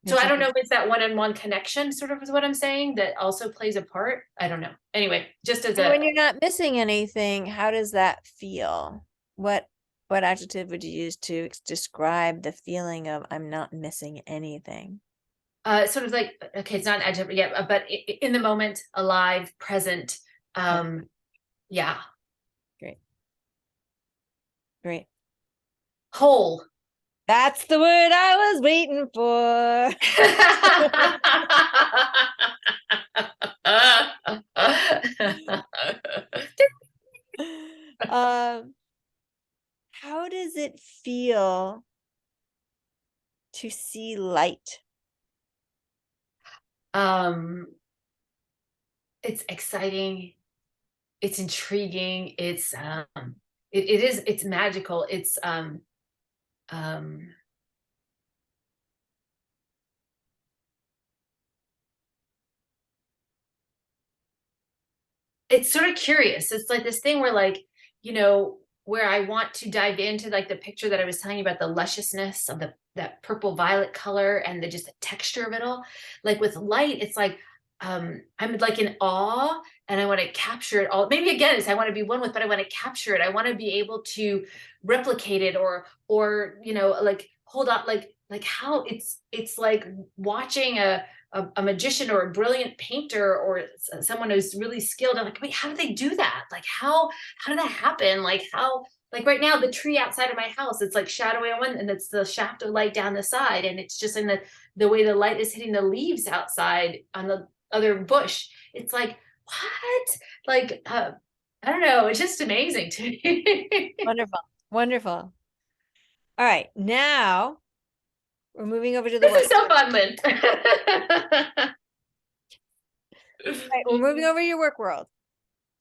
B: So
A: It's
B: I don't know
A: interesting.
B: if it's that one-on-one connection, sort of, is what I'm saying, that also plays a part. I don't know. Anyway, just as
A: And
B: a
A: when you're not missing anything, how does that feel? What what adjective would you use to describe the feeling of I'm not missing anything?
B: sort of like, okay, it's not an adjective, yeah, but in the moment, alive, present.
A: Okay,
B: Yeah.
A: great. Great.
B: Whole.
A: That's the word I was waiting for. Um, how does it feel to see light?
B: um, it's exciting. It's intriguing. It's magical. Um, it's sort of curious. It's like this thing where, like, where I want to dive into, like, the picture that I was telling you about, the lusciousness of that purple violet color, and the texture of it all. Like with light, it's like, I'm like in awe, and I want to capture it all. Maybe again, it's I want to be one with, but I want to capture it. I want to be able to replicate it, or like hold on, like how it's like watching a magician or a brilliant painter, or someone who's really skilled. I'm like, wait, how do they do that? Like how did that happen? Like how, like right now, the tree outside of my house, it's like shadowy on one, and it's the shaft of light down the side, and it's just in the way the light is hitting the leaves outside on the other bush. It's like, what? Like, I don't know. It's just amazing to me.
A: Wonderful. Wonderful. All right, now we're moving over to the
B: This
A: work.
B: is so fun, Lynn.
A: Right, we're moving over to your work world.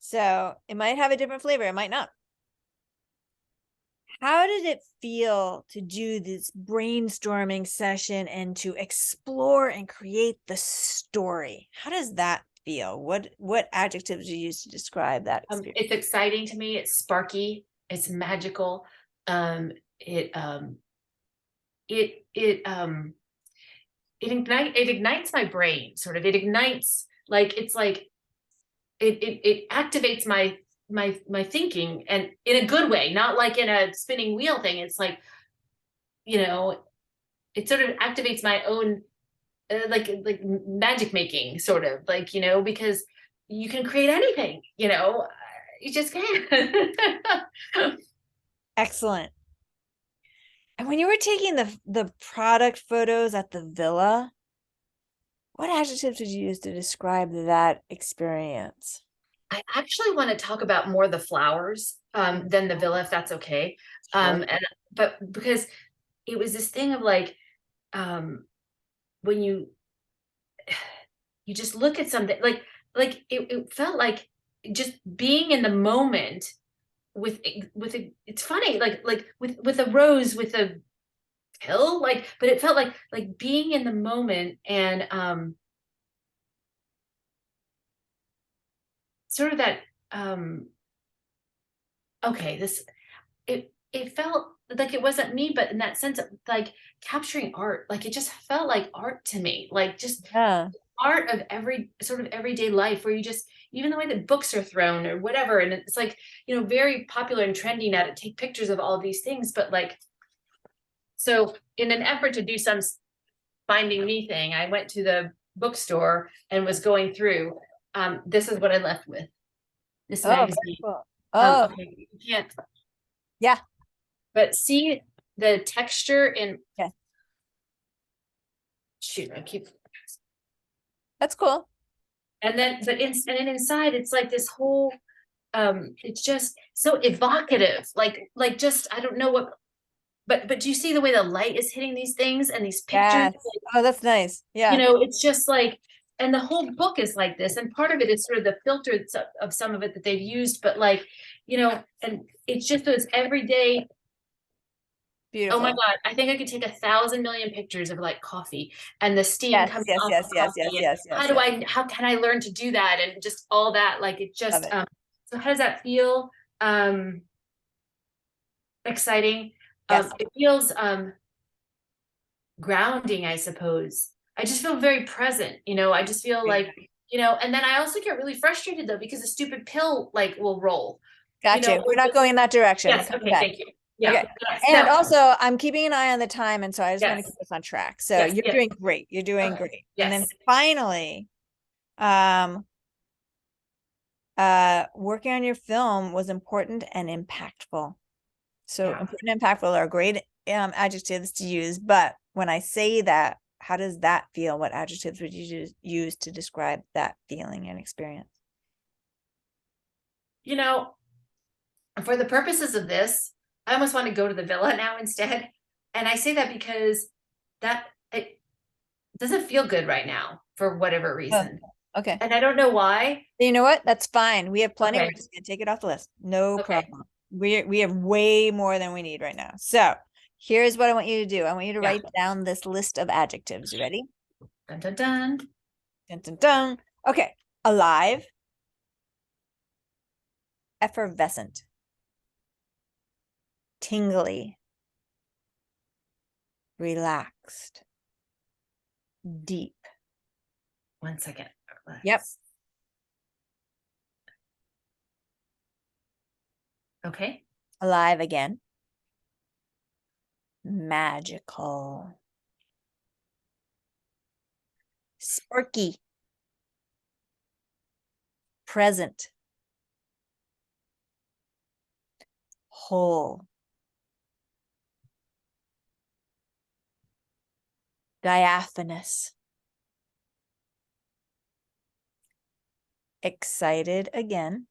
A: So it might have a different flavor, it might not. How did it feel to do this brainstorming session and to explore and create the story? How does that feel? What adjectives do you use to describe that experience?
B: It's exciting to me. It's sparky. It's magical. It it it it ignites my brain, sort of. It ignites, like, it's like it activates my thinking, and in a good way, not like in a spinning wheel thing. It's like, you know it sort of activates my own, like magic making, sort of, like, because you can create anything, you just can.
A: Excellent. And when you were taking the product photos at the villa, what adjectives did you use to describe that experience?
B: I actually want to talk about more the flowers, than the villa, if that's okay.
A: Sure.
B: And but because it was this thing of like, when you just look at something, like it felt like just being in the moment it's funny, like with a rose, with a pill, like, but it felt like being in the moment, and sort of that, um okay, it felt like it wasn't me, but in that sense of like capturing art, like it just felt like art to me, like just
A: Yeah.
B: art of every sort of everyday life, where you just, even the way that books are thrown or whatever, and it's like, very popular and trendy now to take pictures of all of these things, but like, so in an effort to do some finding me thing, I went to the bookstore and was going through, this is what I left with, this
A: Oh, very
B: magazine.
A: cool. Oh,
B: Okay, you can't,
A: yeah.
B: but see the texture in,
A: Yeah.
B: shoot, I keep,
A: That's cool.
B: and then inside it's like this whole, it's just so evocative, like just, I don't know what, but do you see the way the light is hitting these things and these pictures?
A: Yes. Oh, that's nice.
B: You
A: Yeah.
B: know, it's just like, and the whole book is like this, and part of it is sort of the filter of some of it that they've used, but like, you know, and it's just those everyday. Oh my
A: Beautiful.
B: God, I think I could take 1,000,000,000 pictures of like coffee and the steam
A: Yes,
B: coming
A: yes,
B: off
A: yes,
B: the
A: yes, yes,
B: coffee, and
A: yes, yes, yes.
B: how can I learn to do that, and just all that, like it
A: Love
B: just
A: it.
B: so how does that feel? Um Exciting.
A: Yes.
B: It feels grounding, I suppose. I just feel very present, you know. I just feel like, you know, and then I also get really frustrated though because the stupid pill like will roll, you
A: Got
B: know.
A: you. We're not going in that direction. We're
B: Yes,
A: coming
B: okay,
A: back.
B: thank you. Yeah,
A: Okay.
B: yes,
A: And
B: no,
A: also, I'm keeping an eye on the time, and so I just want to
B: yes,
A: keep us on track. So
B: yes,
A: you're
B: yes,
A: doing great. You're doing
B: okay,
A: great. And then
B: yes.
A: finally, working on your film was important and impactful. So
B: Yeah.
A: important and impactful are great adjectives to use, but when I say that, how does that feel? What adjectives would you use to describe that feeling and experience?
B: You know, for the purposes of this, I almost want to go to the villa now instead. And I say that because that it doesn't feel good right now for whatever
A: Oh,
B: reason.
A: okay.
B: And I don't know why.
A: You know what? That's fine. We have plenty. We're
B: Okay.
A: just gonna take it off the list. No
B: Okay.
A: problem. We have way more than we need right now. So here's what I want you to do. I want you to
B: Yeah.
A: write down this list of adjectives. You ready?
B: Dun dun dun.
A: Dun, dun, dun. Okay. Alive, effervescent, tingly, relaxed, deep.
B: 1 second.
A: Yep.
B: Okay.
A: Alive again. Magical. Sparky. Present. Whole. Diaphanous. Excited again.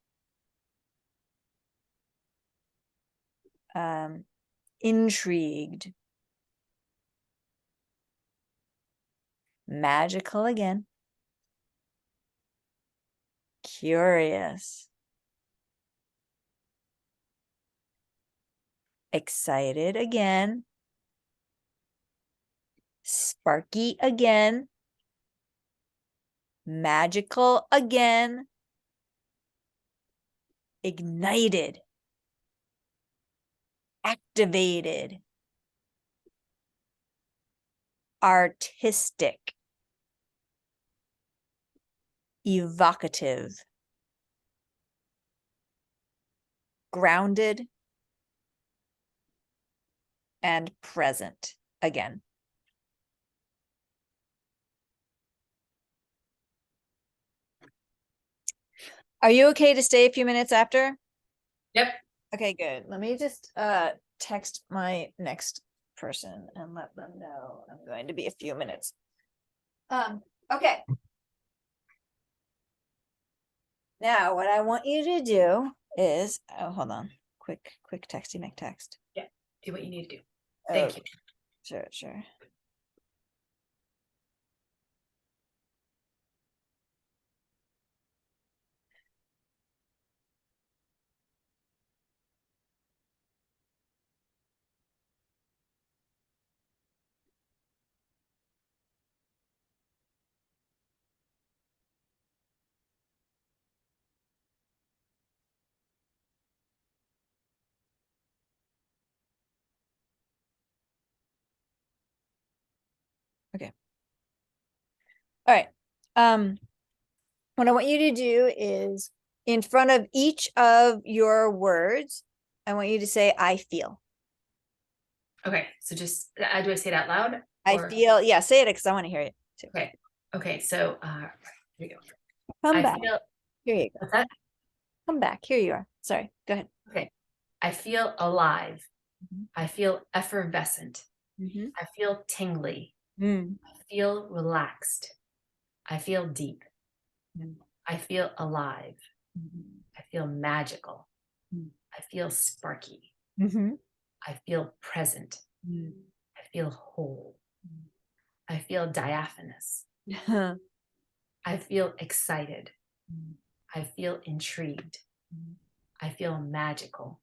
A: Intrigued. Magical again. Curious. Excited again. Sparky again. Magical again. Ignited. Activated. Artistic. Evocative. Grounded. And present again. Are you okay to stay a few minutes after?
B: Yep.
A: Okay, good. Let me just text my next person and let them know I'm going to be a few minutes. Okay. Now what I want you to do is, oh, hold on. Quick texty make text.
B: Yeah. Do what you need to do.
A: Oh,
B: Thank you.
A: sure. Okay. All right. What I want you to do is in front of each of your words, I want you to say, I feel.
B: Okay. So just do I say it out loud
A: I
B: or
A: feel, yeah, say it because I want to hear it too.
B: okay. Okay. So here you go.
A: Come
B: I
A: back.
B: feel
A: Here you go.
B: what's that?
A: Come back. Here you are. Sorry. Go ahead.
B: Okay. I feel alive.
A: Mhm.
B: I feel effervescent.
A: Mhm.
B: I feel tingly.
A: Mm.
B: I feel relaxed. I feel deep.
A: Mm.
B: I feel alive.
A: Mhm.
B: I feel magical.
A: Mm.
B: I feel sparky.
A: Mhm.
B: I feel present. I feel whole. I feel diaphanous. I feel excited. I feel intrigued. I feel magical.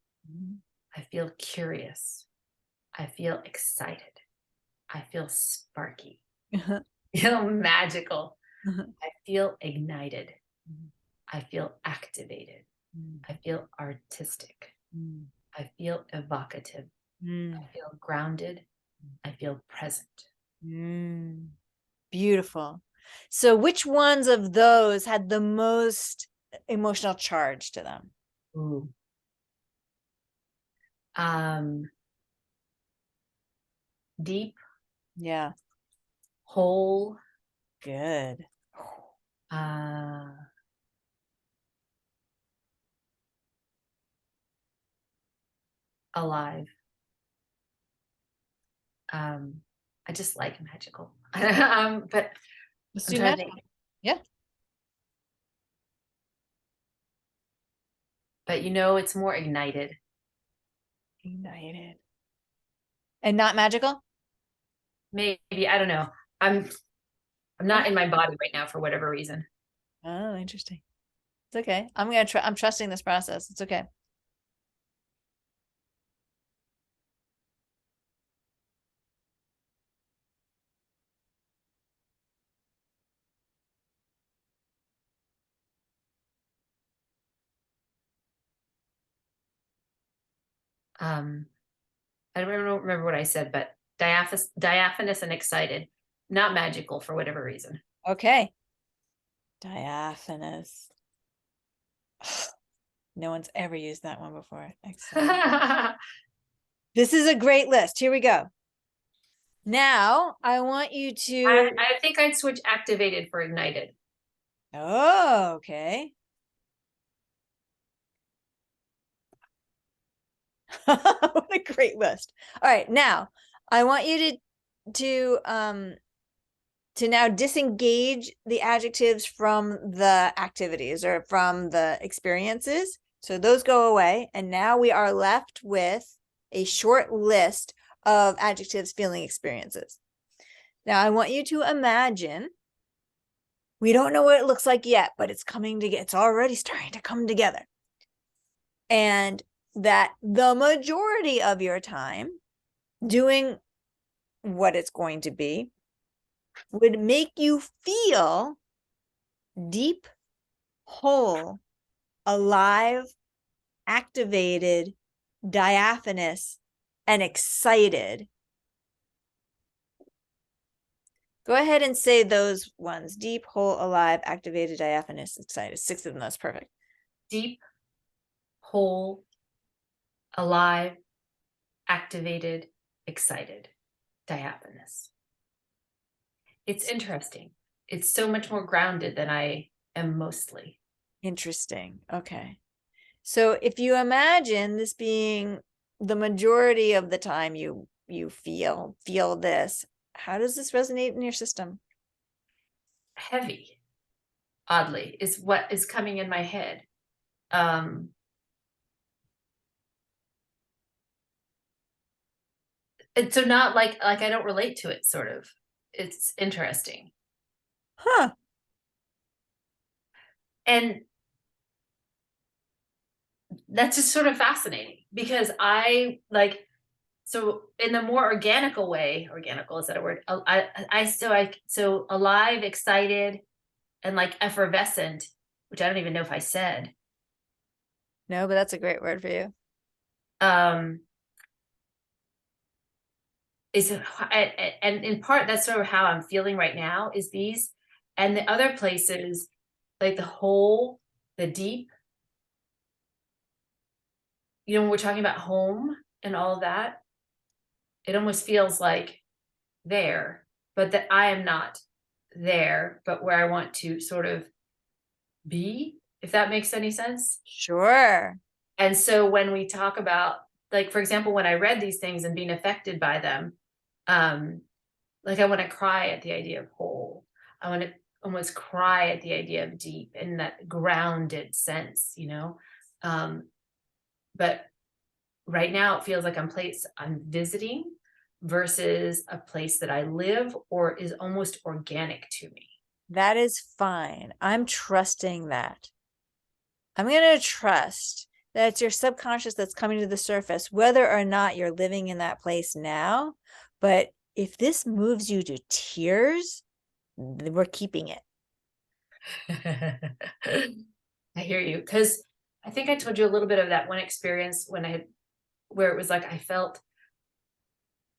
B: I feel curious. I feel excited. I feel sparky. I feel magical. I feel ignited. I feel activated. I feel artistic. I feel evocative. I feel grounded. I feel present.
A: Beautiful. So which ones of those had the most emotional charge to them?
B: Ooh. Deep,
A: Yeah,
B: whole,
A: good.
B: alive. I just like magical. But
A: Let's
B: I'm
A: do
B: trying to
A: magic.
B: think.
A: Yeah.
B: But it's more ignited.
A: Ignited. And not magical?
B: Maybe, I don't know. I'm not in my body right now for whatever reason.
A: Oh, interesting. It's okay. I'm trusting this process. It's okay.
B: I don't remember what I said, but diaphanous and excited, not magical for whatever reason.
A: Okay. Diaphanous. No one's ever used that one before. Excellent. This is a great list. Here we go. Now, I want you to.
B: I think I'd switch activated for ignited.
A: Oh, okay. What a great list. All right, now I want you to now disengage the adjectives from the activities or from the experiences. So those go away, and now we are left with a short list of adjectives, feeling, experiences. Now I want you to imagine, we don't know what it looks like yet, but it's coming together. It's already starting to come together. And that the majority of your time doing what it's going to be would make you feel deep, whole, alive, activated, diaphanous, and excited. Go ahead and say those ones: deep, whole, alive, activated, diaphanous, excited. 6 of them. That's perfect.
B: Deep, whole, alive, activated, excited, diaphanous. It's interesting. It's so much more grounded than I am mostly.
A: Interesting. Okay. So if you imagine this being the majority of the time you feel this, how does this resonate in your system?
B: Heavy, oddly, is what is coming in my head. And so not like I don't relate to it, sort of. It's interesting.
A: Huh.
B: And that's just sort of fascinating because I like, so in the more organical way, organical, is that a word? So alive, excited, and like effervescent, which I don't even know if I said.
A: No, but that's a great word for you.
B: Is and in part that's sort of how I'm feeling right now, is these, and the other places, like the whole, the deep, when we're talking about home and all of that, it almost feels like there, but that I am not there, but where I want to sort of be, if that makes any sense.
A: Sure.
B: And so when we talk about, like, for example, when I read these things and being affected by them, like I want to cry at the idea of whole. I want to almost cry at the idea of deep in that grounded sense, but right now it feels like I'm visiting versus a place that I live or is almost organic to me.
A: That is fine. I'm trusting that. I'm going to trust that it's your subconscious that's coming to the surface, whether or not you're living in that place now. But if this moves you to tears, we're keeping it.
B: I hear you. Because I think I told you a little bit of that one experience where it was like I felt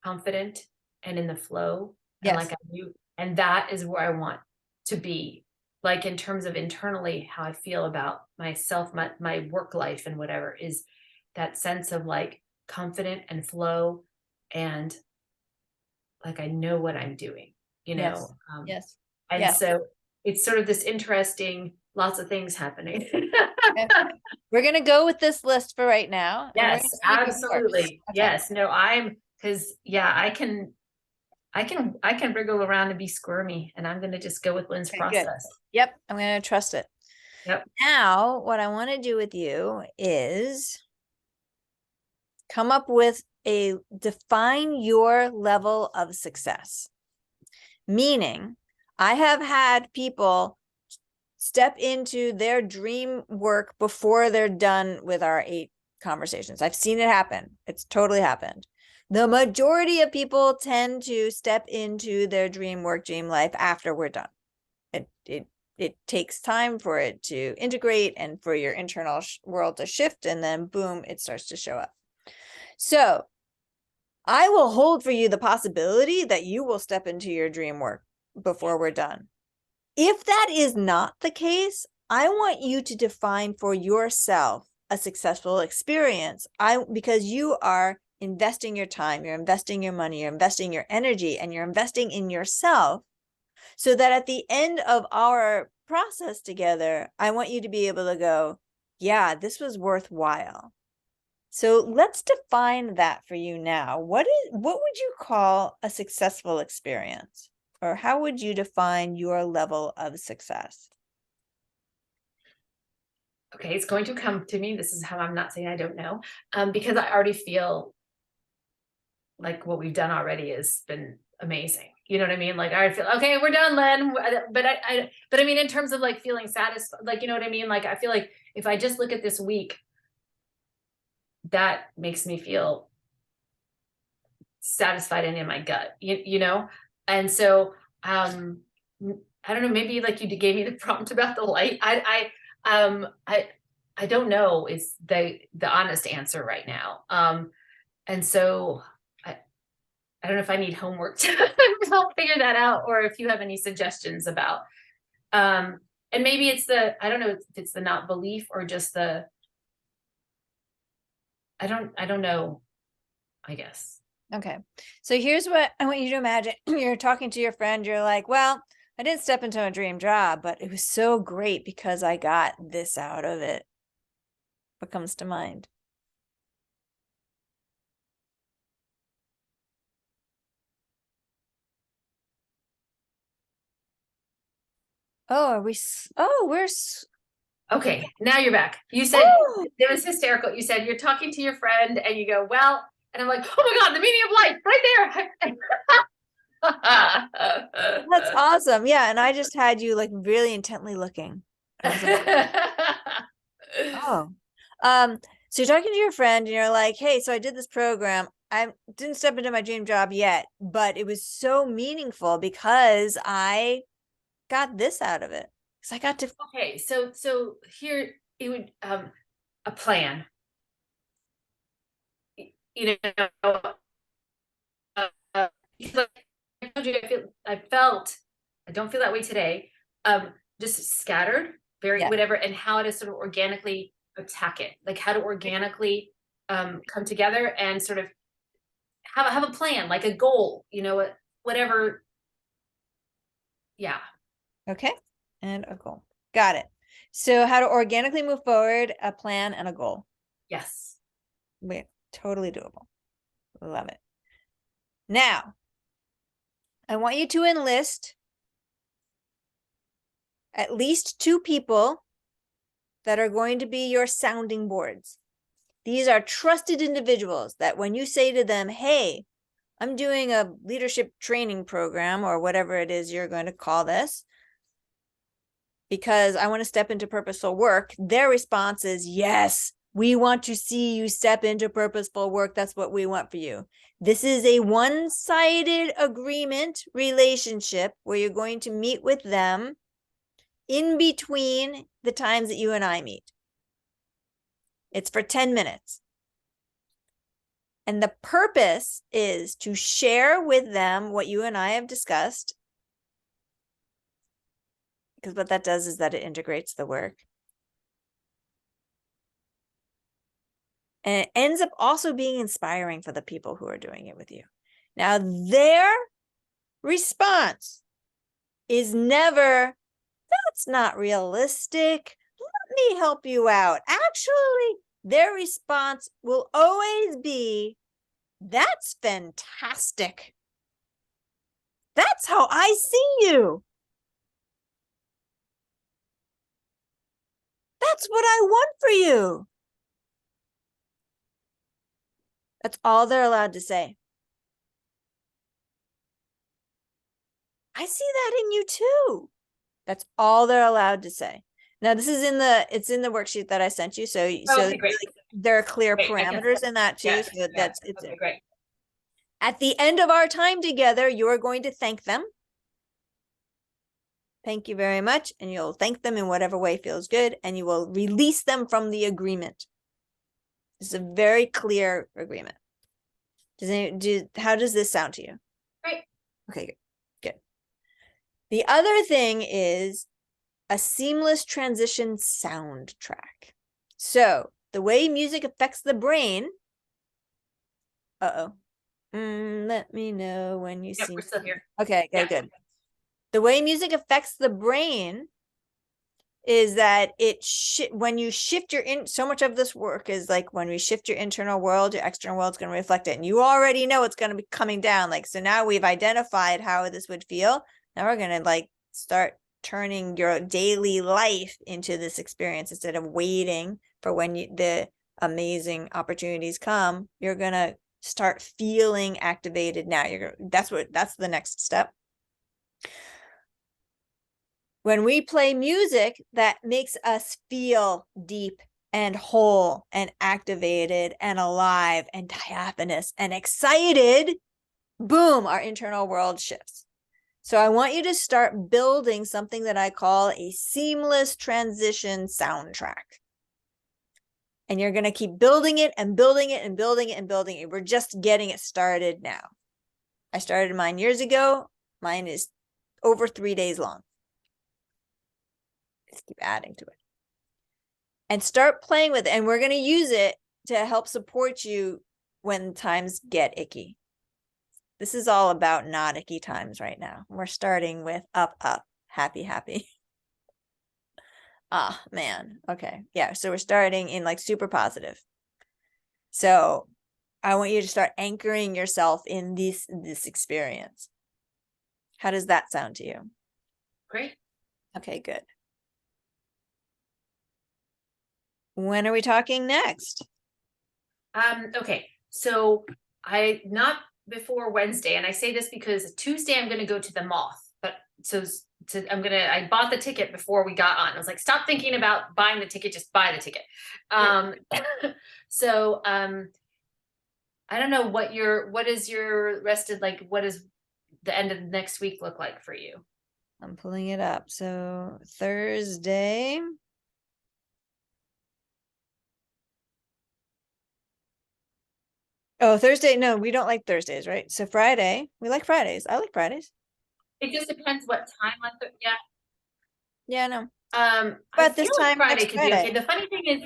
B: confident and in the flow and like
A: Yes.
B: I knew, and that is where I want to be. Like in terms of internally, how I feel about myself, my work life and whatever is that sense of like confident and flow and like I know what I'm doing, you know?
A: Yes. Yes.
B: And
A: Yes.
B: so it's sort of this interesting, lots of things happening.
A: Okay. We're going to go with this list for right now, and we're going
B: Yes,
A: to see if it works.
B: absolutely.
A: Okay.
B: Yes. No, because yeah, I can wriggle around and be squirmy, and I'm gonna just go with Lynn's
A: Okay, good.
B: process.
A: Yep. I'm going to trust it.
B: Yep.
A: Now, what I want to do with you is come up with define your level of success. Meaning, I have had people step into their dream work before they're done with our 8 conversations. I've seen it happen. It's totally happened. The majority of people tend to step into their dream work, dream life after we're done. It takes time for it to integrate and for your internal world to shift, and then boom, it starts to show up. So I will hold for you the possibility that you will step into your dream work before we're done. If that is not the case, I want you to define for yourself a successful experience. Because you are investing your time, you're investing your money, you're investing your energy, and you're investing in yourself, so that at the end of our process together, I want you to be able to go, yeah, this was worthwhile. So let's define that for you now. What would you call a successful experience? Or how would you define your level of success?
B: Okay, it's going to come to me. This is how I'm not saying I don't know, because I already feel like what we've done already has been amazing. You know what I mean? Like I feel okay, we're done, Len. But I mean, in terms of like feeling satisfied, like you know what I mean? Like I feel like if I just look at this week, that makes me feel satisfied and in my gut, you know? And so I don't know, maybe like you gave me the prompt about the light. I don't know is the honest answer right now. And so I don't know if I need homework to help figure that out, or if you have any suggestions about and maybe it's I don't know if it's the not belief or just I don't know, I guess.
A: Okay. So here's what I want you to imagine. You're talking to your friend. You're like, well, I didn't step into a dream job, but it was so great because I got this out of it. What comes to mind? Oh, we're,
B: Okay, now you're back. You said
A: oh,
B: it was hysterical. You said you're talking to your friend and you go, well, and I'm like, oh my God, the meaning of life right
A: that's awesome. Yeah. And I just had you like really intently looking. I was like,
B: there.
A: oh, so you're talking to your friend and you're like, hey, so I did this program. I didn't step into my dream job yet, but it was so meaningful because I got this out of it. Because I got to,
B: Okay, so here it would a plan. You know, because I told you I don't feel that way today. Just scattered, very
A: yeah.
B: whatever, and how to sort of organically attack it, like how to organically come together and sort of have a plan, like a goal, you know, whatever. Yeah.
A: Okay. And a goal. Got it. So how to organically move forward, a plan and a goal.
B: Yes.
A: Wait, totally doable. Love it. Now, I want you to enlist at least 2 people that are going to be your sounding boards. These are trusted individuals that when you say to them, hey, I'm doing a leadership training program or whatever it is you're going to call this, because I want to step into purposeful work, their response is, yes, we want to see you step into purposeful work. That's what we want for you. This is a one-sided agreement relationship where you're going to meet with them in between the times that you and I meet. It's for 10 minutes. And the purpose is to share with them what you and I have discussed, because what that does is that it integrates the work. And it ends up also being inspiring for the people who are doing it with you. Now, their response is never, that's not realistic. Let me help you out. Actually, their response will always be, that's fantastic. That's how I see you. That's what I want for you. That's all they're allowed to say. I see that in you too. That's all they're allowed to say. Now, this is it's in the worksheet that I sent you. So,
B: Okay, great.
A: there are clear
B: Great,
A: parameters in that too.
B: Yeah,
A: So
B: yeah.
A: it's
B: Okay, great.
A: At the end of our time together, you're going to thank them. Thank you very much. And you'll thank them in whatever way feels good. And you will release them from the agreement. It's a very clear agreement. How does this sound to you?
B: Great.
A: Okay, good. Good. The other thing is a seamless transition soundtrack. So the way music affects the brain. Let me know when you see.
B: We're still here.
A: Okay, good. The way music affects the brain is that when you shift so much of this work is like when we shift your internal world, your external world's going to reflect it. And you already know it's going to be coming down. Like, so now we've identified how this would feel. Now we're going to like start turning your daily life into this experience instead of waiting for when the amazing opportunities come. You're going to start feeling activated now. That's the next step. When we play music that makes us feel deep and whole and activated and alive and diaphanous and excited, boom, our internal world shifts. So I want you to start building something that I call a seamless transition soundtrack. And you're going to keep building it and building it and building it and building it. We're just getting it started now. I started mine years ago. Mine is over 3 days long. Just keep adding to it. And start playing with it. And we're going to use it to help support you when times get icky. This is all about not icky times right now. We're starting with up, happy, happy. Ah, man. Okay. Yeah. So we're starting in like super positive. So I want you to start anchoring yourself in this experience. How does that sound to you?
B: Great.
A: Okay, good. When are we talking next?
B: Okay. So not before Wednesday, and I say this because Tuesday I'm going to go to the Moth, but I bought the ticket before we got on. I was like, stop thinking about buying the ticket, just buy the ticket. So I don't know what is your rested, like, what does the end of next week look like for you?
A: I'm pulling it up. So Thursday. Oh, Thursday. No, we don't like Thursdays, right? So Friday. We like Fridays. I like Fridays.
B: It just depends what time on yeah.
A: Yeah, no.
B: I
A: But
B: feel
A: this
B: like
A: time
B: Friday
A: next
B: could be okay.
A: Friday.
B: The funny thing is,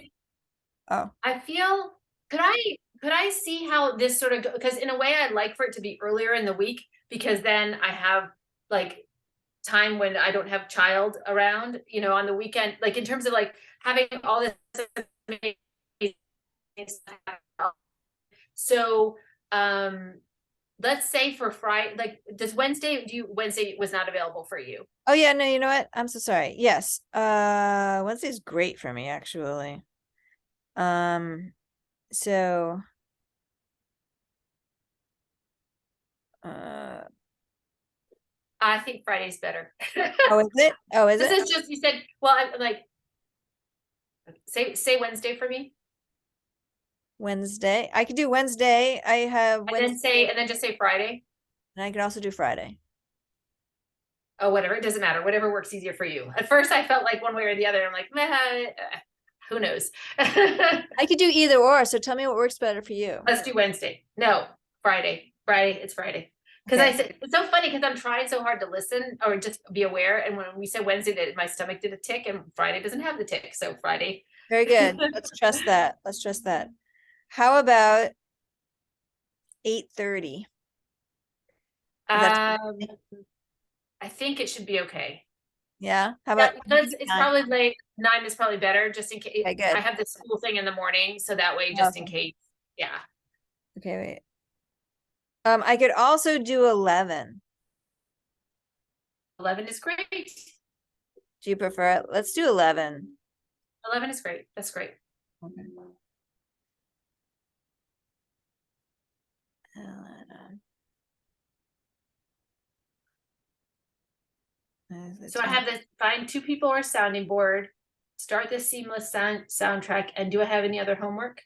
A: Oh,
B: I feel could I see how this sort of, because in a way I'd like for it to be earlier in the week, because then I have like time when I don't have child around, on the weekend, like in terms of like having all this amazing stuff. So let's say for Friday, like does Wednesday was not available for you?
A: oh yeah, no, you know what? I'm so sorry. Yes. Wednesday's great for me, actually. Um, So, uh,
B: I think Friday's better.
A: oh, is it? Oh, is
B: This
A: it?
B: is just, you said, well, I'm like, say Wednesday for me,
A: Wednesday. I could do Wednesday. I have
B: and then
A: Wednesday,
B: just say Friday.
A: and I could also do Friday.
B: Oh, whatever. It doesn't matter. Whatever works easier for you. At first, I felt like one way or the other. I'm like, meh, who knows?
A: I could do either or, so tell me what works better for you.
B: Let's do Wednesday. No, Friday. Friday. It's Friday. Because I
A: Okay,
B: said it's so funny because I'm trying so hard to listen or just be aware. And when we said Wednesday, that my stomach did a tick, and Friday doesn't have the tick. So Friday.
A: very good. Let's trust that. Let's trust that. How about 8:30? Is that
B: Um, I think it should be okay.
A: yeah? How
B: Yeah,
A: about
B: because it's
A: 9?
B: probably late. 9 is probably better, just in case.
A: Okay,
B: I
A: good.
B: have this school thing in the morning, so that way, just in
A: Okay.
B: case. Yeah,
A: Okay, wait. I could also do 11.
B: 11 is great.
A: Do you prefer it? Let's do 11.
B: 11 is great. That's great.
A: Okay. 11.
B: So I have this: find 2 people or sounding board, start this seamless soundtrack, and do I have any other homework?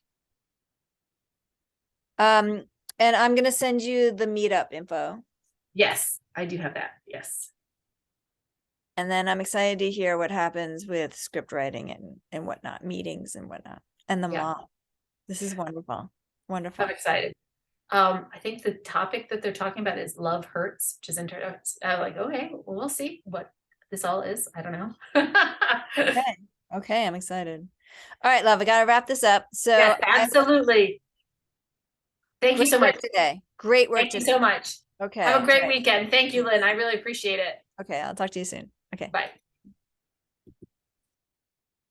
A: And I'm gonna send you the meetup info.
B: Yes, I do have that. Yes.
A: And then I'm excited to hear what happens with script writing and whatnot, meetings and whatnot, and the
B: Yeah,
A: mom. This is wonderful.
B: I'm
A: Wonderful.
B: excited. I think the topic that they're talking about is love hurts, which is interesting. I'm like, okay, well, we'll see what this all is. I don't know.
A: Okay. Okay, I'm excited. All right, love, I gotta wrap this up. So
B: Yes, absolutely. Thank you
A: great
B: so much.
A: work today. Great work
B: Thank you
A: today.
B: so much.
A: Okay.
B: Have a
A: All
B: great
A: right.
B: weekend. Thank you, Lynn. I really appreciate it.
A: Okay, I'll talk to you soon. Okay.
B: Bye.